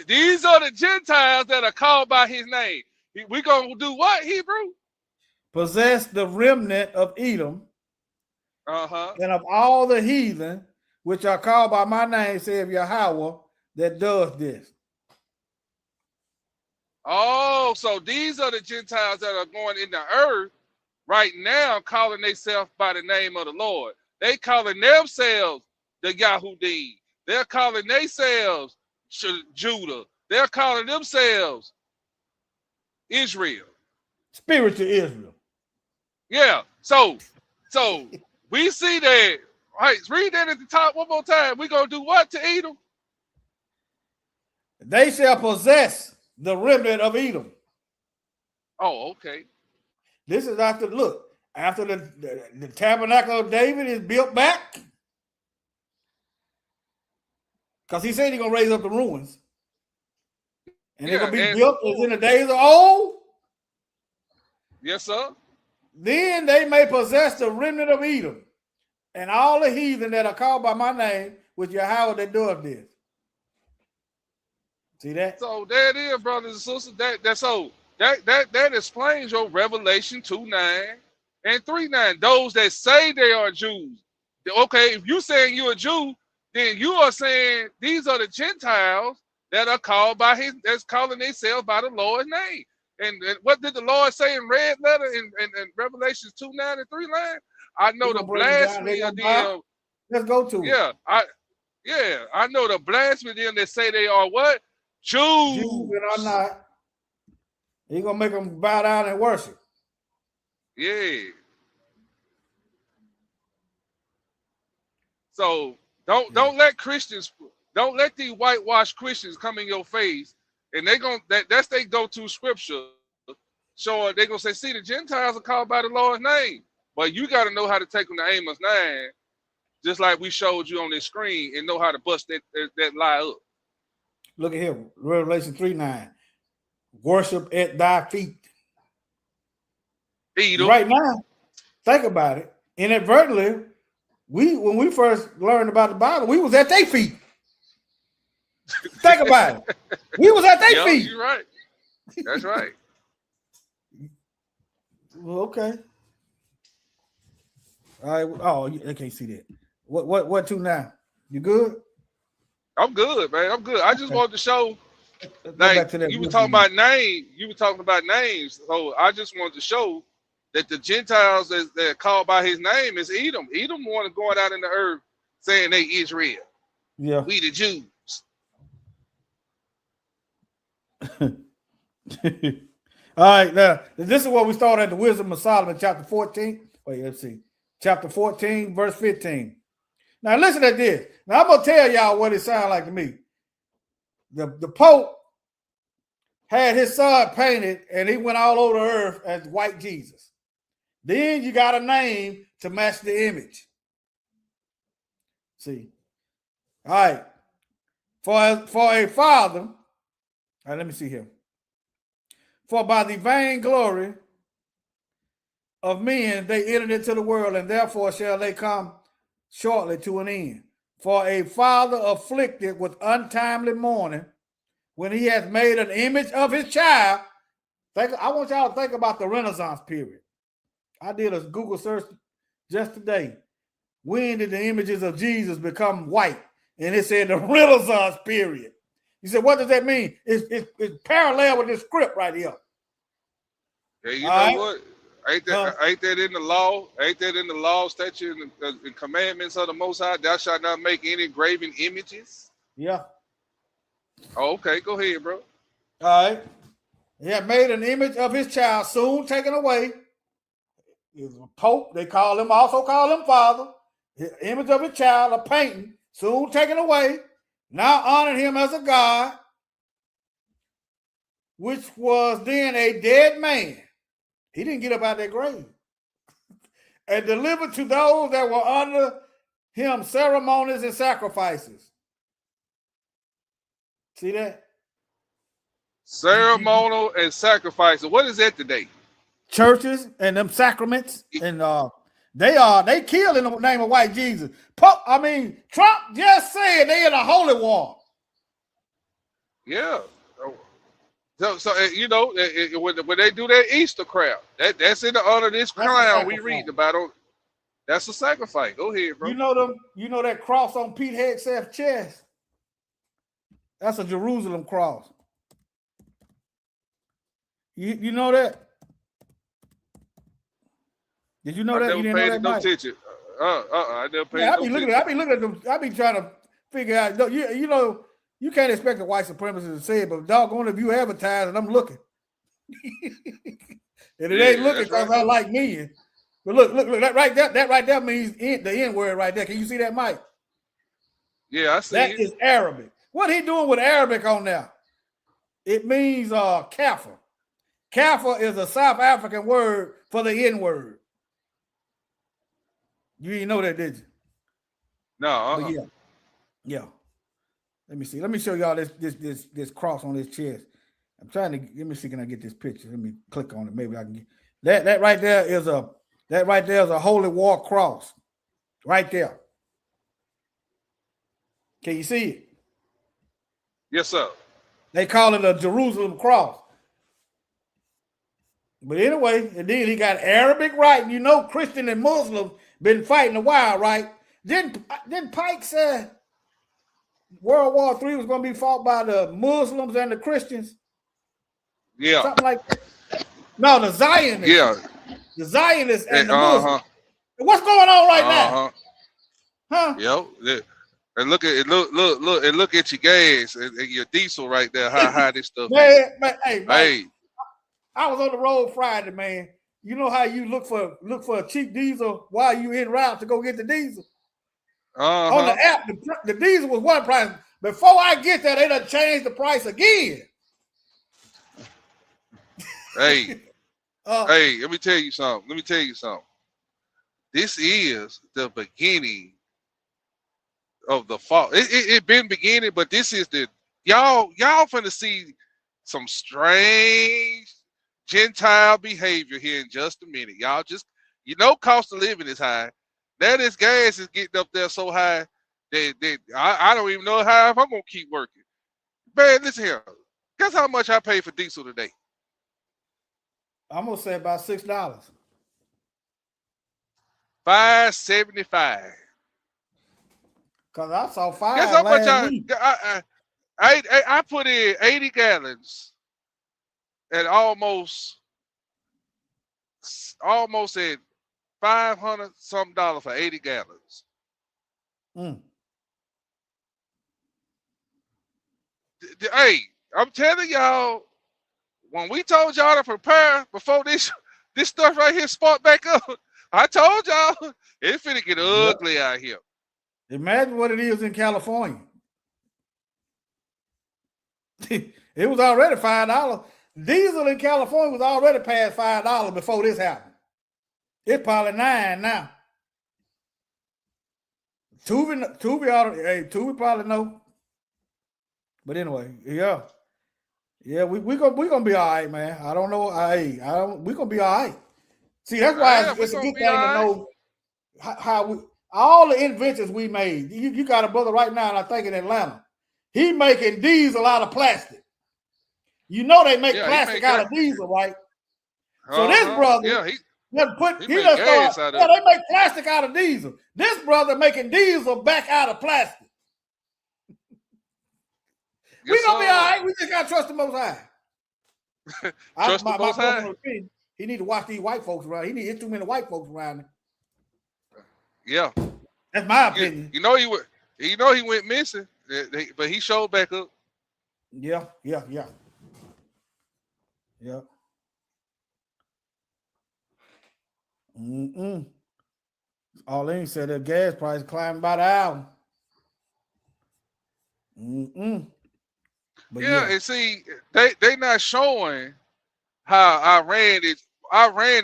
These are the Gentiles that are called by his name. We're going to do what, Hebrew? Possess the remnant of Edom, and of all the heathen which are called by my name, saith Yahweh, that does this. Oh, so these are the Gentiles that are going in the earth right now, calling themselves by the name of the Lord. They calling themselves the Yahudim. They're calling themselves Judah. They're calling themselves Israel. Spiritual Israel. Yeah. So we see that. Right, read that at the top one more time. We're going to do what to Edom? They shall possess the remnant of Edom. Oh, okay. This is after the tabernacle of David is built back. Because he said he's going to raise up the ruins. And they're going to be built as in the days of old. Yes, sir. Then they may possess the remnant of Edom, and all the heathen that are called by my name, which Yahweh that doeth this. See that? So there it is, brothers and sisters. That explains your Revelation 2:9 and 3:9. Those that say they are Jews. Okay, if you saying you're a Jew, then you are saying these are the Gentiles that are called by that's calling themselves by the Lord's name. And what did the Lord say in red letter in Revelations 2:9 and 3:9? I know the blasphemy of them. Let's go to it. I know the blasphemy of them that say they are what? Jews that are not. He's gonna make them bow down and worship. Yeah. So don't let Christians Don't let these whitewashed Christians come in your face, and that's they go-to scripture. So they're gonna say, see, the Gentiles are called by the Lord's name. But you gotta know how to take them to Amos 9, just like we showed you on this screen, and know how to bust that lie up. Look at here, Revelation 3:9. Worship at thy feet. Right now, think about it. Inadvertently, when we first learned about the Bible, we was at their feet. Think about it. We was at their feet. You're right. That's right. Well, okay. All right. Oh, I can't see that. What to now? You good? I'm good, man. I'm good. I just wanted to show. Like, you were talking about names. You were talking about names. So I just wanted to show that the Gentiles that are called by his name is Edom. Edom wanted going out in the earth saying they Israel. Yeah. We the Jews. All right, now this is what we started at the Wisdom of Solomon, chapter 14. Wait, let's see. Chapter 14, verse 15. Now listen to this. Now I'm gonna tell y'all what it sounds like to me. The Pope had his son painted, and he went all over the earth as white Jesus. Then you got a name to match the image. See. All right. For a father. All right, let me see here. For by the vainglory of men they entered into the world, and therefore shall they come shortly to an end. For a father afflicted with untimely mourning, when he has made an image of his child. I want y'all to think about the Renaissance period. I did a Google search just today. When did the images of Jesus become white? And it said the Renaissance period. You said, what does that mean? It's parallel with this script right here. Yeah, you know what? Ain't that in the law? Ain't that in the law, statute, and commandments of the Most High? Thou shalt not make any graven images. Yeah. Oh, okay. Go ahead, bro. All right. He had made an image of his child, soon taken away. He was a pope. They also call him father. The image of his child, a painting, soon taken away. Now honored him as a god, which was then a dead man. He didn't get up out of that grave. And delivered to those that were under him ceremonies and sacrifices. See that? Ceremonial and sacrifices. What is that today? Churches and them sacraments. And they killed in the name of white Jesus. Trump just said they in a holy war. Yeah. So you know, when they do that Easter crap, that's in the honor of this clown we read about. That's a sacrifice. Go ahead, bro. You know that cross on Pete Hegseth's chest? That's a Jerusalem cross. You know that? Did you know that? You didn't know that, Mike? I never paid no attention. I be looking at them. I be trying to figure out. You know, you can't expect the white supremacists to say it, but doggone if you advertise and I'm looking. And it ain't looking because I like men. But look, that right there, means the N word right there. Can you see that, Mike? Yeah, I see that it. That is Arabic. What he doing with Arabic on there? It means kafir. Kafir is a South African word for the N word. You didn't know that, did you? No. Yeah. Let me see. Let me show y'all this cross on his chest. I'm trying to let me see. Can I get this picture? Let me click on it. Maybe I can get that right there is a holy war cross. Right there. Can you see it? Yes, sir. They call it a Jerusalem cross. But anyway, and then he got Arabic writing. You know, Christian and Muslim been fighting a while, right? Didn't Pike say World War III was going to be fought by the Muslims and the Christians? Yeah. Something like that. No, the Zionists. Yeah. The Zionists and the Muslims. What's going on right now? Huh? Yep. And look at your gas and your diesel right there. How high this stuff man, hey. I was on the road Friday, man. You know how you look for a cheap diesel while you en route to go get the diesel? On the app, the diesel was one price. Before I get there, they done changed the price again. Hey, hey, let me tell you something. This is the beginning of the fall. It been beginning, but this is the y'all finna see some strange Gentile behavior here in just a minute. Y'all just cost of living is high. Now this gas is getting up there so high that I don't even know how if I'm gonna keep working. Man, listen here. Guess how much I paid for diesel today? I'm gonna say about $6. $5.75. Cause I saw $5 Guess how much last week. I put in 80 gallons at almost at $500 something for 80 gallons. Hey, I'm telling y'all, when we told y'all to prepare before this stuff right here sparked back up, I told y'all it's finna get ugly out here. Imagine what it is in California. It was already $5. Diesel in California was already past $5 before this happened. It's probably $9 now. Tubi probably know. But anyway, yeah, we gonna be all right, man. I don't know. We gonna be all right. See, that's why it's a good thing to know how we all the inventions we made. You got a brother right now, and I think in Atlanta, he making diesel out of plastic. You know they make plastic out of diesel, right? So this brother, they make plastic out of diesel. This brother making diesel back out of plastic. We gonna be all right. We just gotta trust the Most High. Trust the Most High. He need to watch these white folks around. He need too many white folks around him. Yeah, that's my opinion. He went missing, but he showed back up. Yeah. Arlene said the gas price climbed by the hour. But and see, they not showing how Iran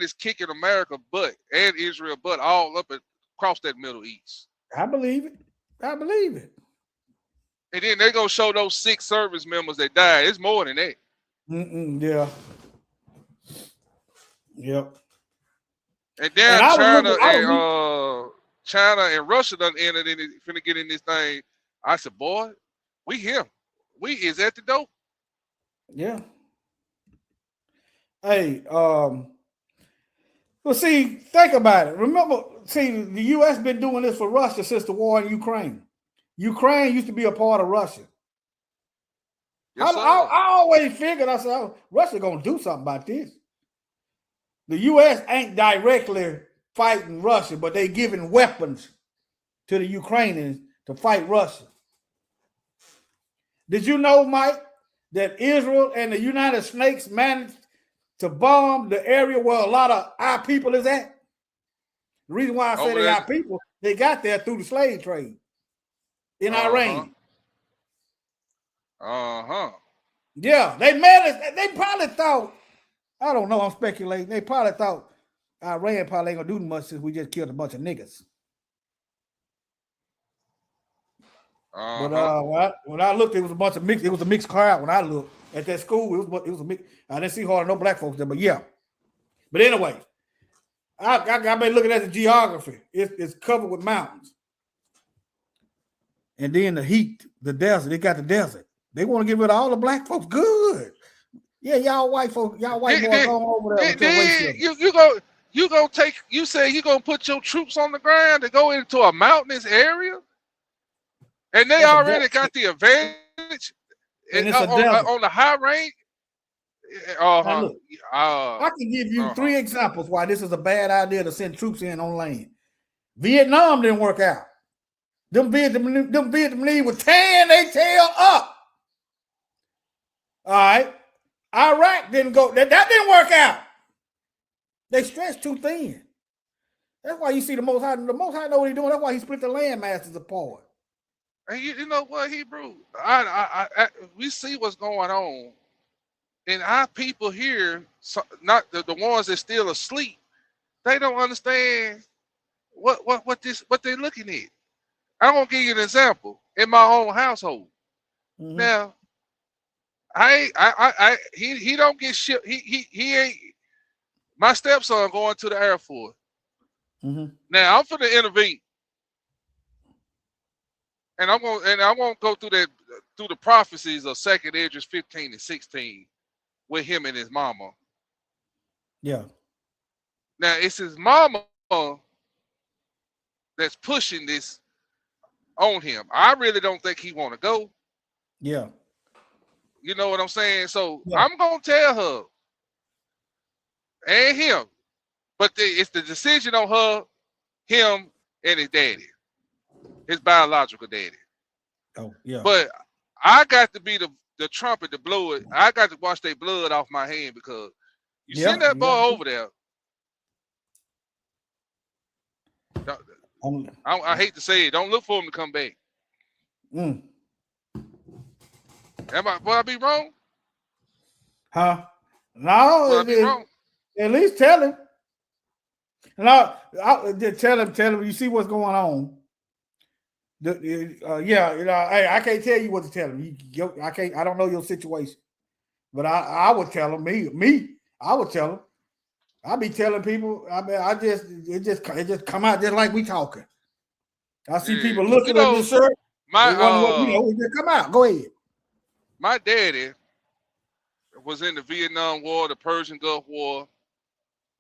is kicking America butt and Israel butt all up across that Middle East. I believe it. And then they gonna show those 6 service members that died. It's more than that. Yeah. Yep. And then China and Russia done entered in it, finna get in this thing. I said, boy, we here. We is at the door. Yeah. Hey, well, see, think about it. Remember, the U.S. been doing this for Russia since the war in Ukraine. Ukraine used to be a part of Russia. Yes, I always figured, I said, oh, Russia gonna do something about this. The U.S. ain't directly fighting Russia, but they giving weapons to the Ukrainians to fight Russia. Did you know, Mike, that Israel and the United States managed to bomb the area where a lot of our people is at? The reason why I say they our people, they got there through the slave trade in Iran. Yeah, they managed. They probably thought, I don't know, I'm speculating. They probably thought Iran probably ain't gonna do much since we just killed a bunch of niggas. But when I looked, it was a bunch of mixed. It was a mixed crowd. When I looked at that school, it was a mix. I didn't see hardly no black folks there, but yeah. But anyway, I've been looking at the geography. It's covered with mountains, and then the heat, the desert. They got the desert. They want to get rid of all the black folks. Good. Yeah, y'all white folks, y'all white boys going over there. You gonna take? You say you gonna put your troops on the ground to go into a mountainous area? And they already got the advantage on the high range. Look, I can give you 3 examples why this is a bad idea to send troops in on land. Vietnam didn't work out. Them Vietnamese were tearing their tail up. All right. Iraq didn't go. That didn't work out. They stretched too thin. That's why you see the Most High. The Most High know what he's doing. That's why he split the land masses apart. And you know what, Hebrew? We see what's going on, and our people here, not the ones that still asleep, they don't understand what they're looking at. I'm gonna give you an example in my own household. Mm-hmm. Now, he don't get shipped. He ain't my stepson going to the Air Force. Mm-hmm. Now I'm finna intervene, and I won't go through the prophecies of Second Esdras 15 and 16 with him and his mama. Yeah. Now it's his mama that's pushing this on him. I really don't think he want to go. Yeah. You know what I'm saying? So Yeah. I'm gonna tell her and him, but it's the decision on her, him, and his daddy, his biological daddy. Oh, yeah. But I got to be the trumpet to blow it. I got to wash their blood off my hand because you send Yeah. that Yeah. boy over there. I hate to say it. Don't look for him to come back. Mm. Will I be wrong? Huh? No, Will I be wrong? at least tell him. No, just tell him. You see what's going on. Yeah, hey, I can't tell you what to tell him. I can't. I don't know your situation, but I would tell him. I would tell him. I be telling people. I mean, it just come out just like we talking. I see people looking at this shirt. They wonder what it just come out. Go ahead. My daddy was in the Vietnam War, the Persian Gulf War,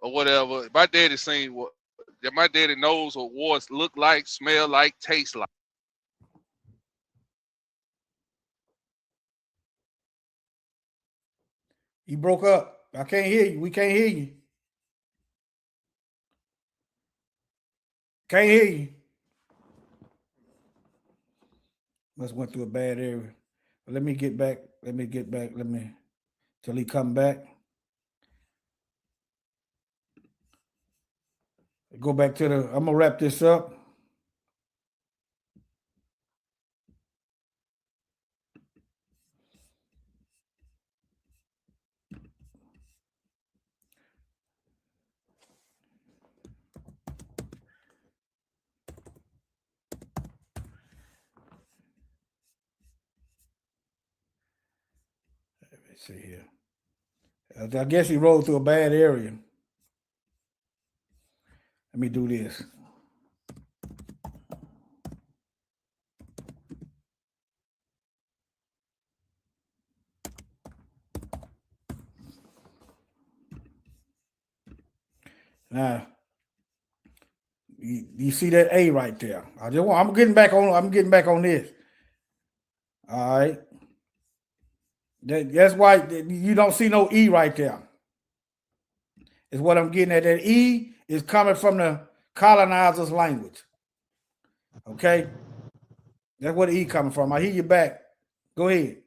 or whatever. My daddy seen what. My daddy knows what wars look like, smell like, taste like. You broke up. I can't hear you. We can't hear you. Can't hear you. Must went through a bad area. But let me get back. Till he come back. Go back to I'm gonna wrap this up. Let me see here. I guess he rode through a bad area. Let me do this. Now, you see that A right there? I'm getting back on this. All right. That's why you don't see no E right there. Is what I'm getting at. That E is coming from the colonizer's language. Okay? That's where the E coming from. I hear you back. Go ahead.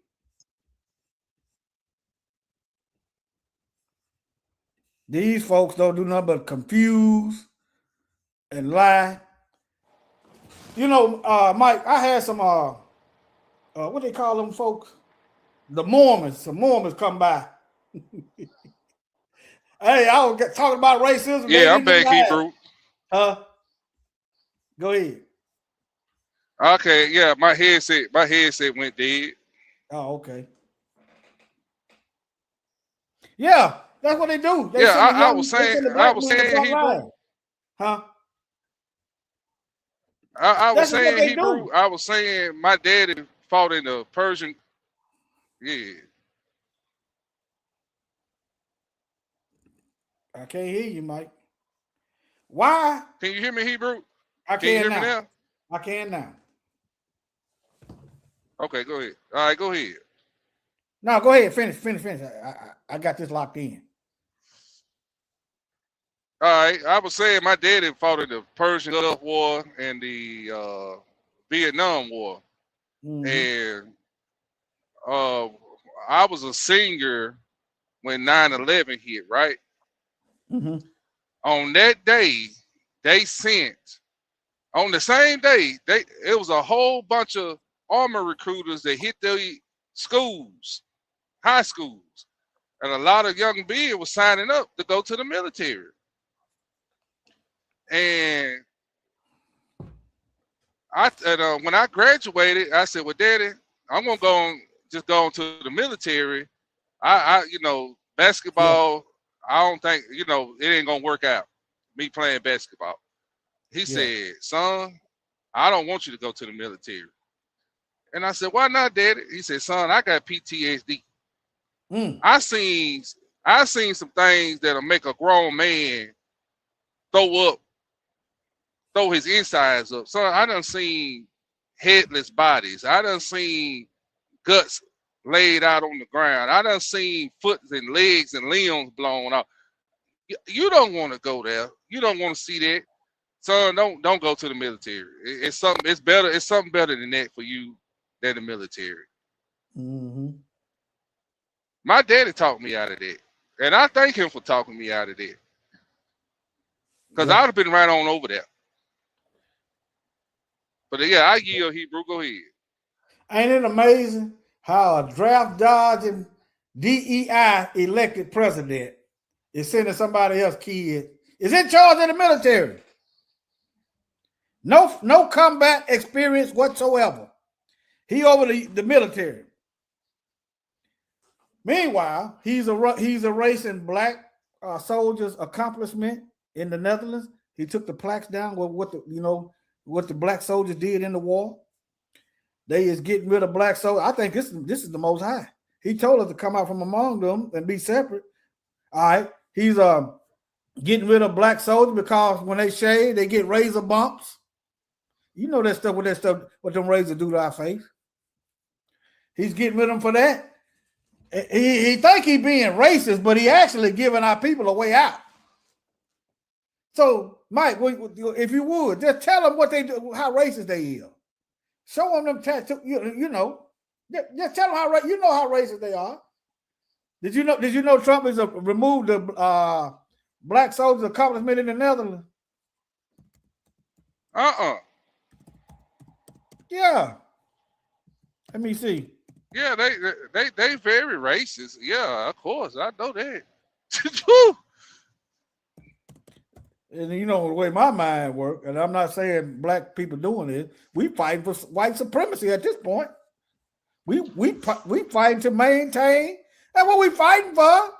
These folks don't do nothing but confuse and lie. You know, Mike, I had some what they call them folks? The Mormons. Some Mormons come by. Hey, I was talking about racism. Yeah, I'm back, Hebrew. Go ahead. Okay, yeah, my headset went dead. Oh, okay. Yeah, that's what they do. I was saying Hebrew. Huh? I was saying Hebrew. I was saying my daddy fought in the Persian. Yeah. I can't hear you, Mike. Why? Can you hear me, Hebrew? I can you hear now. me now? I can now. Okay, go ahead. All right, go ahead. No, go ahead. Finish. I got this locked in. All right. I was saying my daddy fought in the Persian Gulf War and the Vietnam War. Mm-hmm. And I was a senior when 9/11 hit, right? Mm-hmm. On that day, they sent, on the same day, it was a whole bunch of army recruiters that hit the schools, high schools, and a lot of young men were signing up to go to the military. And when I graduated, I said, "Well, Daddy, I'm gonna go on to the military. Yeah. Basketball. I don't think it ain't gonna work out. Me playing basketball." He Yeah. said, "Son, I don't want you to go to the military." And I said, "Why not, Daddy?" He said, "Son, I got PTSD. Mm. I seen some things that'll make a grown man throw his insides up. Son, I done seen headless bodies. I done seen guts laid out on the ground. I done seen foot and legs and limbs blown off. You don't want to go there. You don't want to see that. Son, don't go to the military. It's something. It's better. It's something better than that for you than the military." Mm-hmm. My daddy talked me out of that, and I thank him for talking me out of that, because Yeah. I'd have been right on over there. But yeah, I yield, Hebrew. Go ahead. Ain't it amazing how a draft dodging DEI elected president is sending somebody else kid is in charge of the military? No combat experience whatsoever. He over the military. Meanwhile, he's erasing black soldiers' accomplishment in the Netherlands. He took the plaques down with what the black soldiers did in the war. They is getting rid of black soldiers. I think this is the Most High. He told us to come out from among them and be separate. All right. He's getting rid of black soldiers because when they shave, they get razor bumps. You know that stuff, what them razors do to our face. He's getting rid of them for that. He think he being racist, but he actually giving our people a way out. So, Mike, if you would, just tell them what they do, how racist they are. Show them tattoos. Just tell them how racist they are. Did you know Trump has removed the black soldiers' accomplishment in the Netherlands? Yeah. Let me see. Yeah, they very racist. Yeah, of course, I know that. And you know the way my mind works, and I'm not saying black people doing it. We fighting for white supremacy at this point. We fighting to maintain. That's what we fighting for.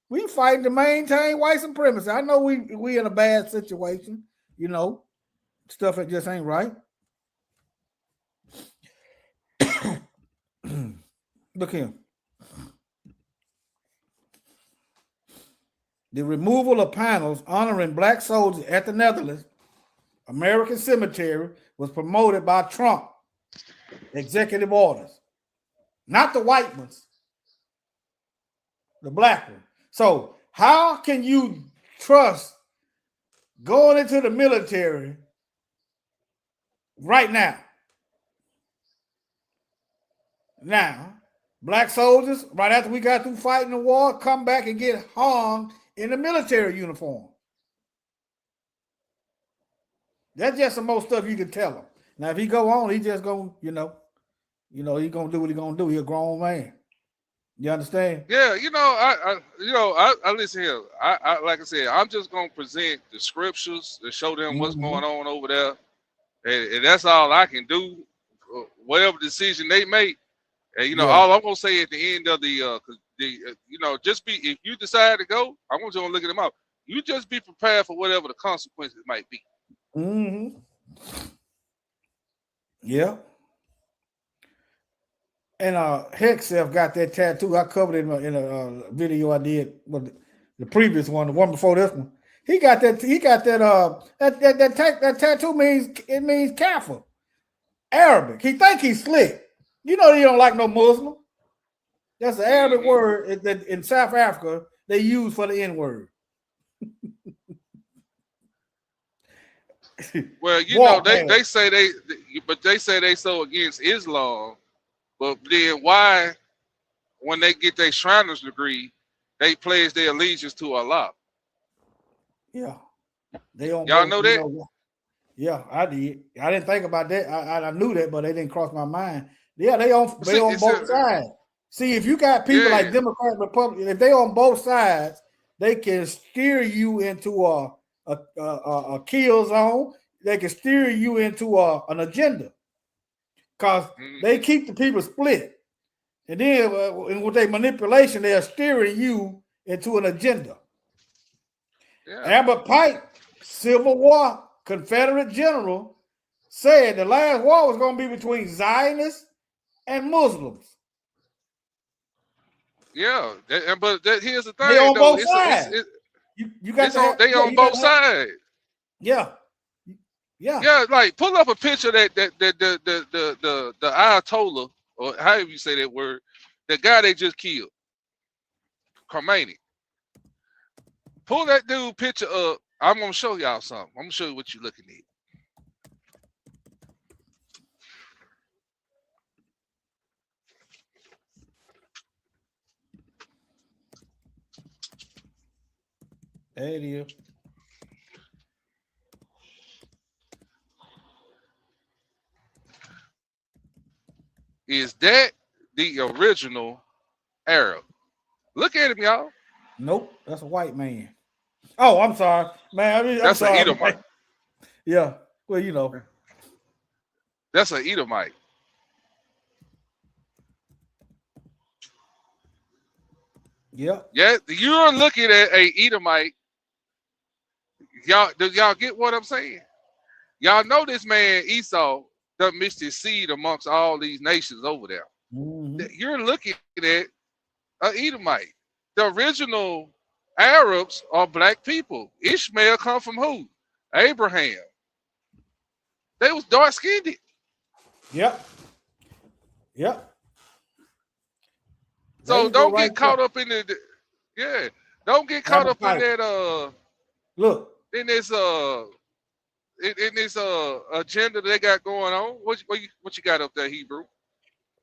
We fighting to maintain white supremacy. I know we in a bad situation. Stuff that just ain't right. Look here. The removal of panels honoring black soldiers at the Netherlands American Cemetery was promoted by Trump. Executive orders. Not the white ones. The black one. So how can you trust going into the military right now? Now, black soldiers, right after we got through fighting the war, come back and get hung in the military uniform. That's just some more stuff you can tell him. Now, if he go on, he just gonna, he gonna do what he gonna do. He a grown man. You understand? Yeah, I listen here. I like I said, I'm just gonna present the scriptures to show them what's going on over there, and that's all I can do. Whatever decision they make, and all I'm gonna say at the end of if you decide to go, I'm gonna look at them up. You just be prepared for whatever the consequences might be. Mm-hmm. Yeah. And Hexef got that tattoo. I covered it in a video I did, the previous one, the one before this one. He got that. That tattoo means careful. Arabic. He think he's slick. You know he don't like no Muslim. That's the Arabic word that in South Africa they use for the N-word. Well, they say they say they so against Islam, but then why, when they get their Shriners degree, they pledge their allegiance to Allah? Yeah, they don't. Y'all know that? Yeah, I did. I didn't think about that. I knew that, but it didn't cross my mind. Yeah, they See, on it's both sides. See, if you got people like yeah, Democrat, Republican, if they on both sides, they can steer you into a kill zone. They can steer you into an agenda because they hmm keep the people split. And then with their manipulation, they are steering you into an agenda. yeah, Albert Pike, Civil War Confederate general, said the last war was going to be between Zionists and Muslims. yeah. But here's the They thing, on though. both sides. You got It's to on. have They yeah. on You got both to have sides. yeah yeah. Yeah, like pull up a picture the Ayatollah, or however you say that word, the guy they just killed, Khomeini. Pull that dude picture up. I'm gonna show y'all something. I'm gonna show you what you're looking at. There it is. Is that the original Arab? Look at him, y'all. Nope, that's a white man. Oh, I'm sorry, man. I'm That's an sorry, Edomite. man. Yeah, well, you know. That's an Edomite. Yeah, Yeah, you're looking at a Edomite. Y'all, do y'all get what I'm saying? Y'all know this man Esau done mixed his seed amongst all these nations over there. mm-hmm. You're looking at an Edomite. The original Arabs are black people. Ishmael come from who? Abraham. They was dark skinned. Yep, yep. There So you go, don't right get there. caught up in the yeah. Don't get caught Albert up in Pike. that Look, in this in this agenda they got going on. What you got up there, Hebrew?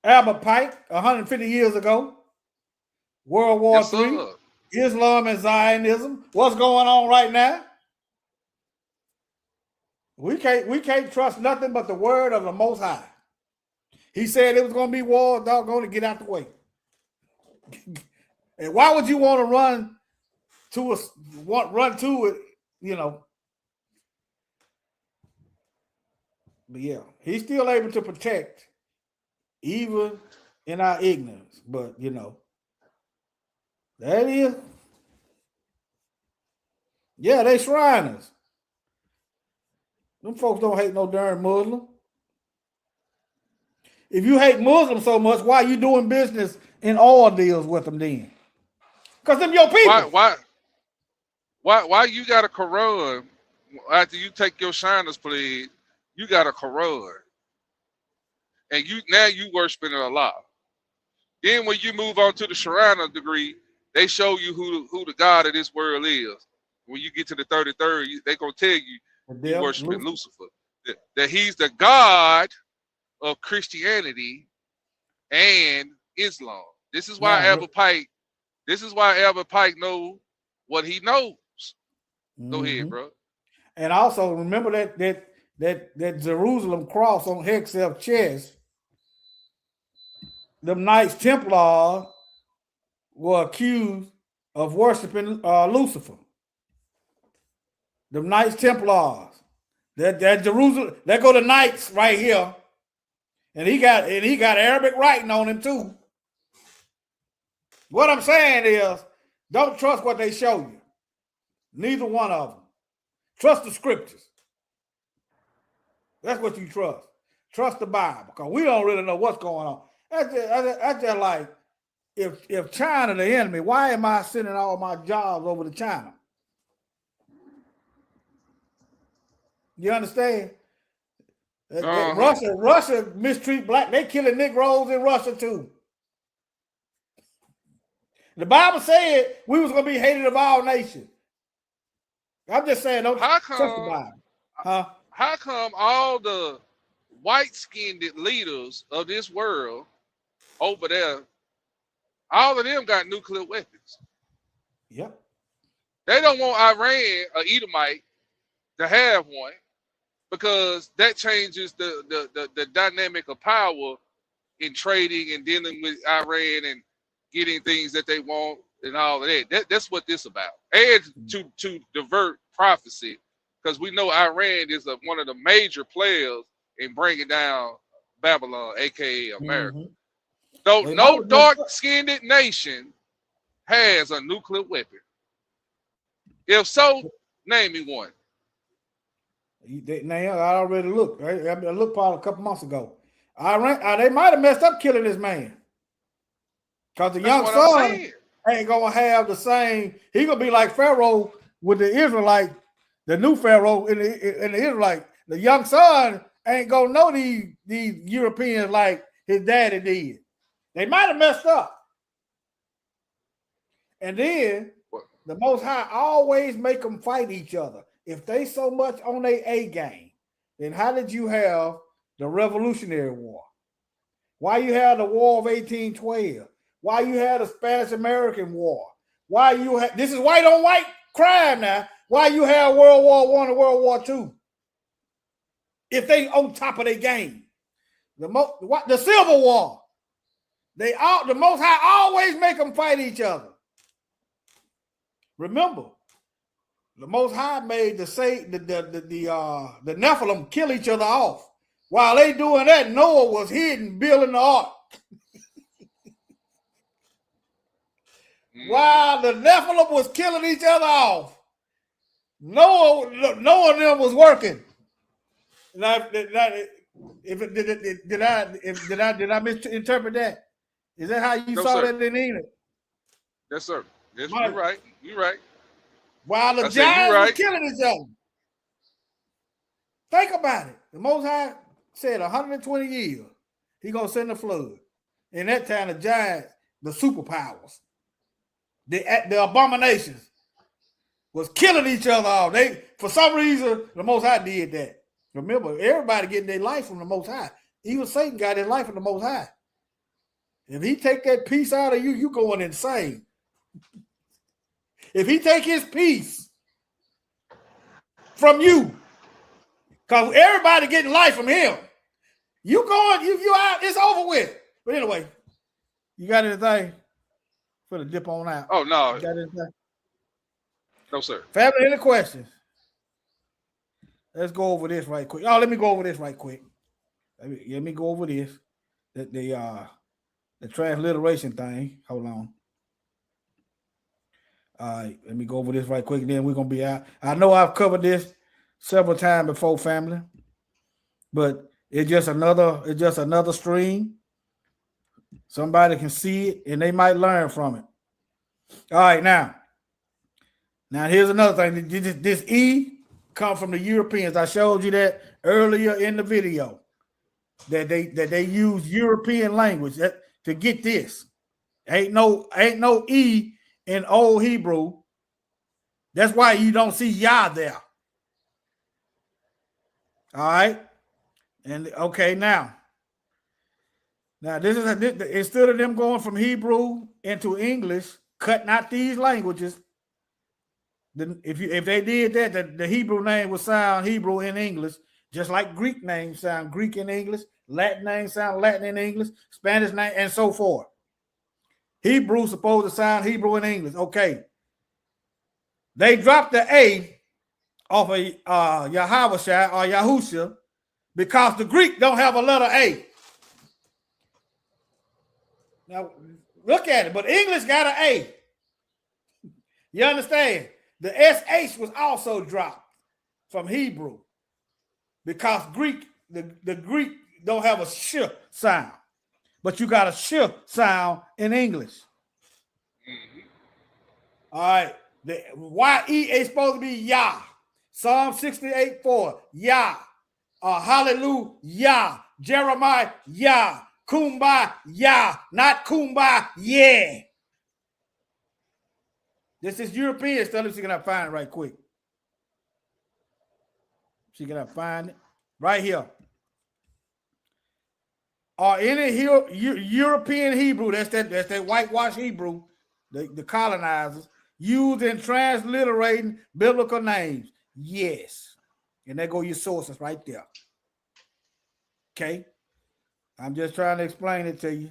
Albert Pike, 150 years ago, World War Yes, Three, sir. Islam and Zionism. What's going on right now? We can't trust nothing but the word of the Most High. He said it was going to be war. Doggone to get out the way. And why would you want to run to it? You know. But yeah, he's still able to protect even in our ignorance. But you know, that is, yeah, they Shriners. Them folks don't hate no darn Muslim. If you hate Muslims so much, why are you doing business in oil deals with them then? Because them your Why people. why why you got a Quran after you take your Shiner's pledge? You got a Quran, and you worshiping Allah. Then when you move on to the Shirana degree, they show you who the God of this world is. When you get to the 33rd, they gonna tell you The you devil, worshiping Lucifer, that he's the God of Christianity and Islam. This is why Nah, Albert Pike. This is why Albert Pike knows what he knows. Go ahead, mm-hmm. bro. And also remember that Jerusalem cross on Hexel's chest. Them Knights Templar were accused of worshiping Lucifer. Them Knights Templars. That Jerusalem, there go the Knights right here. And he got Arabic writing on him too. What I'm saying is, don't trust what they show you. Neither one of them. Trust the scriptures. That's what you trust. Trust the Bible, because we don't really know what's going on. That's just like, if China the enemy, why am I sending all my jobs over to China? You understand? Russia mistreat black. They killing Negroes in Russia too. The Bible said we was gonna be hated of all nations. I'm just saying, don't trust the Bible. Huh? How come all the white-skinned leaders of this world over there, all of them got nuclear weapons? Yep. They don't want Iran or Edomite to have one. because that changes the dynamic of power in trading and dealing with Iran and getting things that they want and all of that. That's what this about. And to divert prophecy, because we know Iran is one of the major players in bringing down Babylon, aka America. Mhm. Though They no might have dark-skinned nation has a nuclear weapon. If so, name me one. Now I already looked. Right? I looked probably a couple months ago. They might have messed up killing this man because the That's young what I'm son saying. ain't gonna have the same. He gonna be like Pharaoh with the Israelite, the new Pharaoh in the Israelite. The young son ain't gonna know these Europeans like his daddy did. They might have messed up, and then the Most High always make them fight each other. If they so much on their A game, then how did you have the Revolutionary War? Why you had the War of 1812? Why you had the Spanish-American War? Why you had this is white on white crime now? Why you have World War I and World War II? If they on top of their game, the Civil War, the Most High always make them fight each other. Remember, the Most High made the Nephilim kill each other off. While they doing that, Noah was hidden building the ark. While the Nephilim was killing each other off, Noah and them was working. Did I misinterpret that? Is that how you saw that in Enoch? Yes, sir. Yes, you're right. You're right. While the giants were killing each other. Think about it. The Most High said 120 years, he gonna send a flood. In that time, the giants, the superpowers, the abominations, was killing each other off. They, for some reason, the Most High did that. Remember, everybody getting their life from the Most High. Even Satan got his life from the Most High. If he take that peace out of you, you going insane. If he take his peace from you, because everybody getting life from him, you out, it's over with. But anyway, you got anything for the dip on out? Oh, no. You got anything? No, sir. Family, any questions? Let's go over this right quick. Oh, let me go over this right quick. Let me go over this. The transliteration thing. Hold on. All right, let me go over this right quick, and then we're gonna be out. I know I've covered this several times before, family, but it's just another stream. Somebody can see it and they might learn from it. All right, now here's another thing. This E come from the Europeans. I showed you that earlier in the video that they use European language to get this. Ain't no E in Old Hebrew. That's why you don't see Yah there. All right. And okay, now this is instead of them going from Hebrew into English, cutting out these languages. If they did that, the Hebrew name would sound Hebrew in English, just like Greek names sound Greek in English, Latin names sound Latin in English, Spanish name, and so forth. Hebrew supposed to sound Hebrew in English. Okay. They dropped the A off of Yahawashai or Yahusha because the Greek don't have a letter A. Now, look at it, but English got an A. You understand? The SH was also dropped from Hebrew because the Greek don't have a sh sound, but you got a sh sound in English. All right. The YE is supposed to be Yah. Psalm 68:4, Yah. Hallelujah. Jeremiah, Yah. Kumbah, Yah. Not Kumbah, yeah. This is European stuff. She cannot find it right quick. She cannot find it right here. Or any European Hebrew, that's that whitewash Hebrew, the colonizers, used in transliterating biblical names. Yes. And there go your sources right there. Okay? I'm just trying to explain it to you.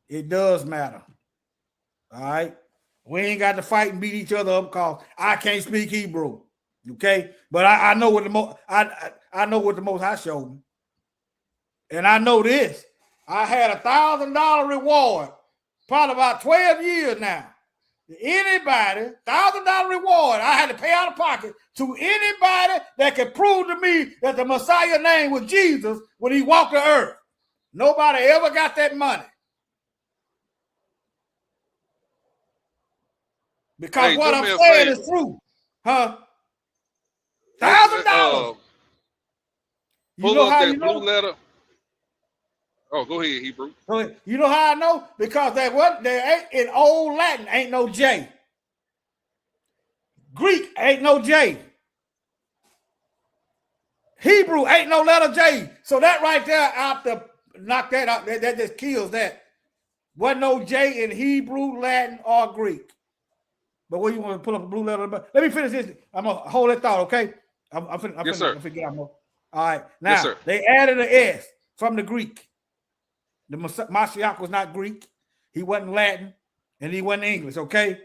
It does matter. All right? We ain't got to fight and beat each other up because I can't speak Hebrew. Okay? But I know what the most I know what the Most High showed me. And I know this. I had $1,000 reward, probably about 12 years now. Anybody, $1,000 reward, I had to pay out of pocket to anybody that could prove to me that the Messiah name was Jesus when he walked the earth. Nobody ever got that money. Because Hey, what do I'm me a saying favor. is true. Huh? $1,000. You Pull know up how that you blue know? letter. Oh, go ahead, Hebrew. You know how I know? Because there ain't in old Latin ain't no J. Greek ain't no J. Hebrew ain't no letter J. So that right there knock that out. That just kills that. Wasn't no J in Hebrew, Latin, or Greek. But what you want to pull up a blue letter? Let me finish this. I'm gonna hold that thought, okay? I'm Yes, sir. finna get out more. All right. Now Yes, sir. they added an S from the Greek. The Mashiach was not Greek. He wasn't Latin, and he wasn't English. Okay.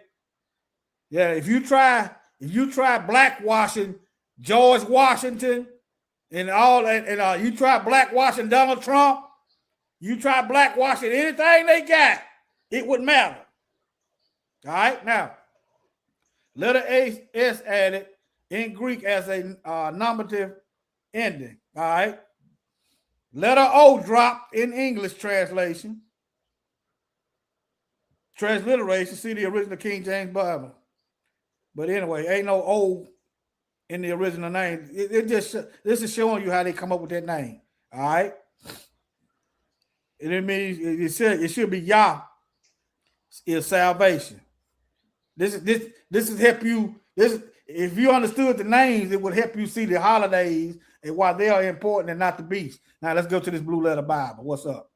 Yeah. If you try blackwashing George Washington and all that, and you try blackwashing Donald Trump, you try blackwashing anything they got, it wouldn't matter. All right. Now, letter S added in Greek as a nominative ending. All right. Letter O dropped in English translation. Transliteration, see the original King James Bible. But anyway, ain't no O in the original name. This is showing you how they come up with that name. All right. And it means it should be Yah is salvation. This is help you. If you understood the names, it would help you see the holidays and why they are important and not the beast. Now let's go to this blue letter Bible. What's up?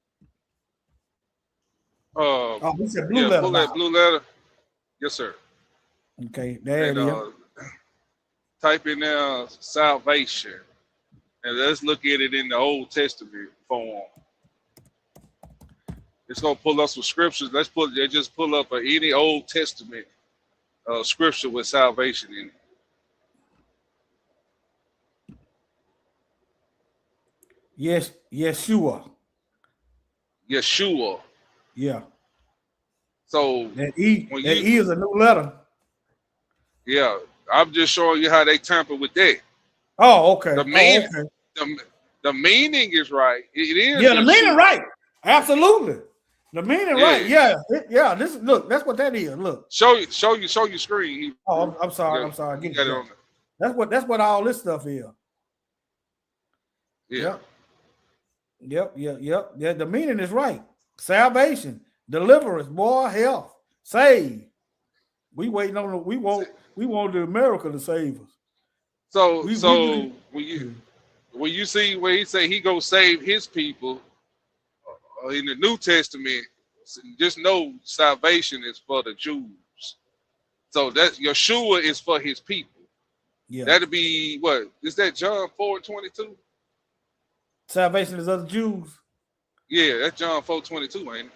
This is blue letter Pull Bible. that blue letter. Yes, sir. Okay, there And it is. type in there salvation. And let's look at it in the Old Testament form. It's gonna pull up some scriptures. Just pull up any Old Testament scripture with salvation in it. Yes, Yeshua. Yeshua. Yeah. So That E is a new letter. Yeah, I'm just showing you how they tamper with that. Oh, okay. The meaning is right. It is. Yeah, the meaning right. Absolutely. The meaning right. Yeah. Look, that's what that is. Look. Show your screen. Oh, I'm sorry. Yeah, I'm sorry. you got it on there. That's what all this stuff is. Yeah. Yep. Yeah, the meaning is right. Salvation, deliverance, boy, health, save. We waiting on we want the America to save us. So when you see where he say he go save his people in the New Testament, just know salvation is for the Jews. So that Yeshua is for his people. Yeah. That'll be what? Is that John 4:22? Salvation is of the Jews. Yeah, that's John 4:22, ain't it?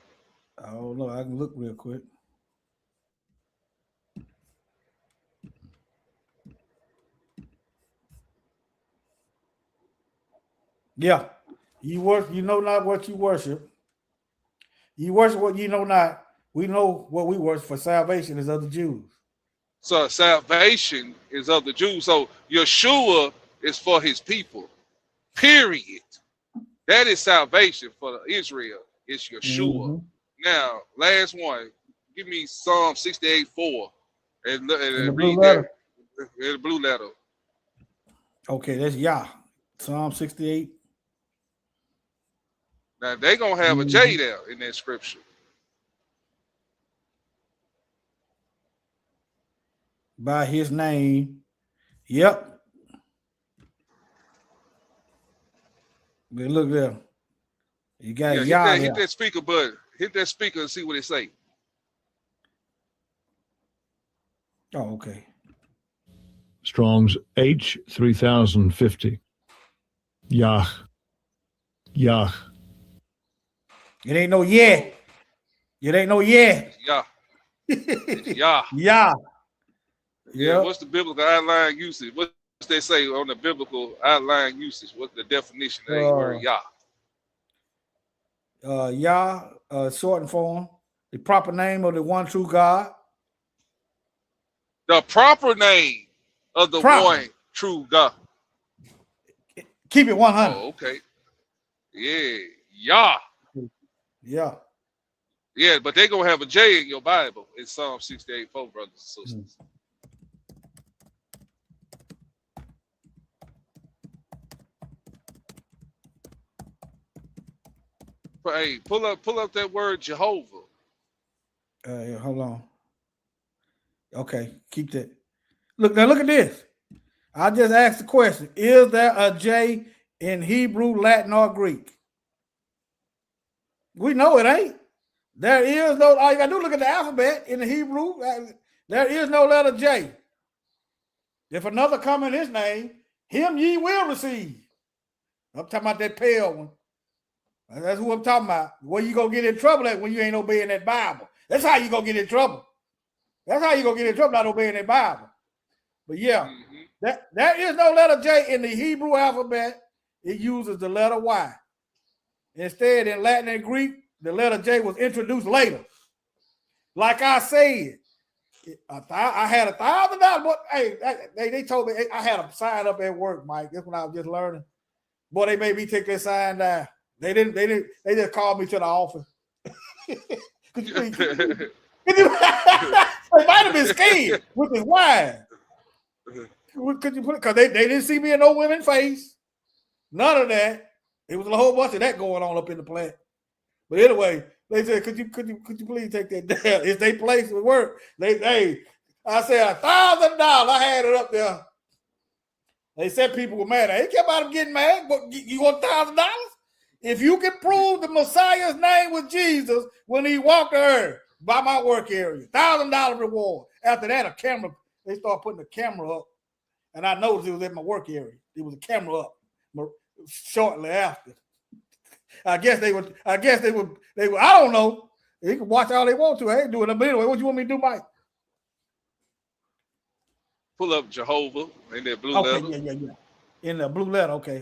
I don't know. I can look real quick. Yeah. You know not what you worship. You worship what you know not. We know what we worship, for salvation is of the Jews. So salvation is of the Jews. So Yeshua is for his people. Period. That is salvation for Israel. It's Yeshua. Mm-hmm. Now, last one. Give me Psalm 68:4 and read letter. that in the blue letter. Okay, that's Yah. Psalm 68. Now they're gonna have a J there in that scripture. By his name. Yep. But look there. You got hit that speaker button. Hit that speaker and see what it say. Oh, okay. Strong's H3050. Yah. Yah. It ain't no yeah. It ain't no yeah. It's Yah. It's Yah. Yeah. Yeah. What's the biblical outline usage? What they say on the biblical outline usage? What's the definition of the word Yah? Yah, shortened form, the proper name of the one true God. The proper name of the one true God. Keep it 100. Oh, okay. Yeah. Yah. Yeah. Yeah, but they're going to have a J in your Bible. It's Psalm 68:4, brothers and sisters. Hey, pull up that word Jehovah. Hold on. Okay, keep that. Look at this. I just asked the question: is there a J in Hebrew, Latin, or Greek? We know it ain't. There is no. All you gotta do look at the alphabet in the Hebrew. There is no letter J. If another come in his name, him ye will receive. I'm talking about that pale one. That's who I'm talking about. Where you gonna get in trouble at when you ain't obeying that Bible? That's how you gonna get in trouble. That's how you gonna get in trouble, not obeying that Bible. But yeah, there is no letter J in the Hebrew alphabet. It uses the letter Y. Instead, in Latin and Greek, the letter J was introduced later. Like I said, I had $1,000. But hey, they told me I had a sign up at work, Mike. That's when I was just learning. Boy, they made me take that sign down. They didn't. They just called me to the office. Could you please? They might have been scared, which is why. Could you put it? Because they didn't see me in no women's face. None of that. It was a whole bunch of that going on up in the plant. But anyway, they said, could you please take that down? It's their place of work. I said $1,000. I had it up there. They said people were mad. They kept out of getting mad. But you want $1,000? If you can prove the Messiah's name was Jesus when he walked the earth by my work area, $1,000 reward. After that, they started putting a camera up. And I noticed it was at my work area. There was a camera up shortly after. I guess they would. I don't know. They can watch all they want to. I ain't doing it. But anyway, what you want me to do, Mike? Pull up Jehovah in that blue letter. Yeah. In the blue letter. Okay.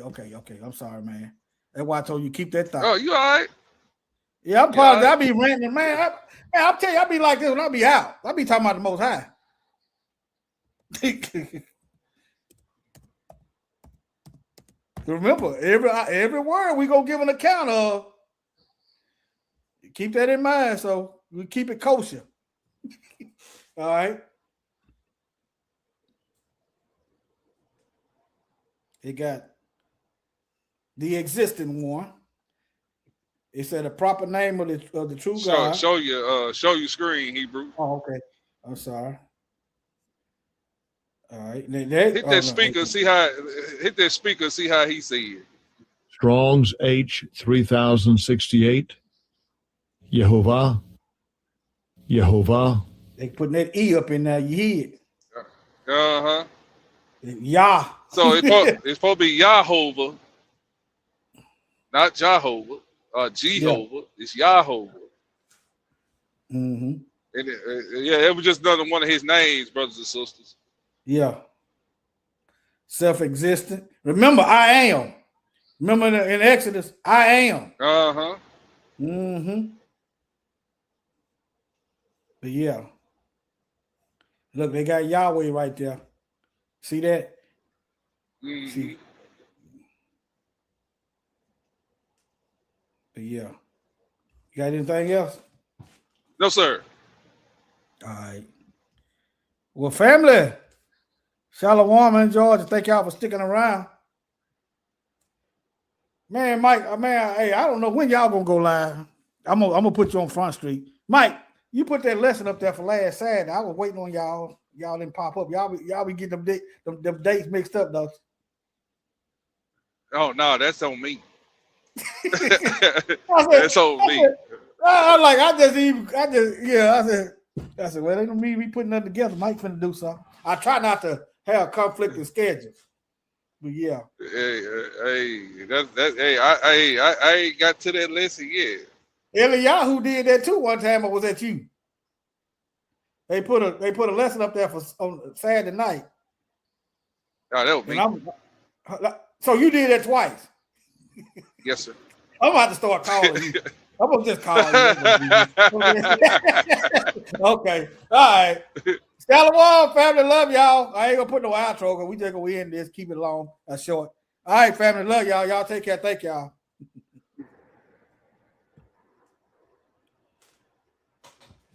I'm sorry, man. That's why I told you keep that thought. Oh, you all right? Yeah, I'm part of that. I be ranting, man. I'll tell you, I be like this when I be out. I be talking about the Most High. Remember, every word we gonna give an account of. Keep that in mind, so we keep it kosher. All right. It got the existing one. It said the proper name of the true God. Show your screen, Hebrew. Oh, okay. I'm sorry. All right. Hit that speaker, see how he see it. Strong's H3068. Yehovah. Yehovah. They putting that E up in there. You hear it. Uh-huh. Yah. So it's supposed to be Yahovah, not Jehovah or Jehovah. Yeah. It's Yahovah. Mm-hmm. And it was just another one of his names, brothers and sisters. Yeah. Self-existent. Remember, I am. Remember in Exodus, I am. Uh-huh. Mm-hmm. But yeah. Look, they got Yahweh right there. See that? Mm-hmm. See. But yeah. You got anything else? No, sir. All right. Well, family. Shalom and Georgia. Thank y'all for sticking around. Man, Mike, hey, I don't know when y'all gonna go live. I'm gonna put you on Front Street. Mike, you put that lesson up there for last Saturday. I was waiting on y'all. Y'all didn't pop up. Y'all be getting them dates mixed up though. Oh no, that's on me. That's on me. I said, well, they don't need me putting nothing together. Mike finna do something. I try not to have conflicting schedules. But yeah. I ain't got to that lesson yet. Eliyahu did that too one time. Or was that you? They put a lesson up there on Saturday night. Oh, that was me. So you did that twice. Yes, sir. I'm about to start calling you. I'm gonna just call you. Okay. All right. Shalom, family. Love y'all. I ain't gonna put no outro because we just gonna end this. Keep it long, short. All right, family. Love y'all. Y'all take care. Thank y'all.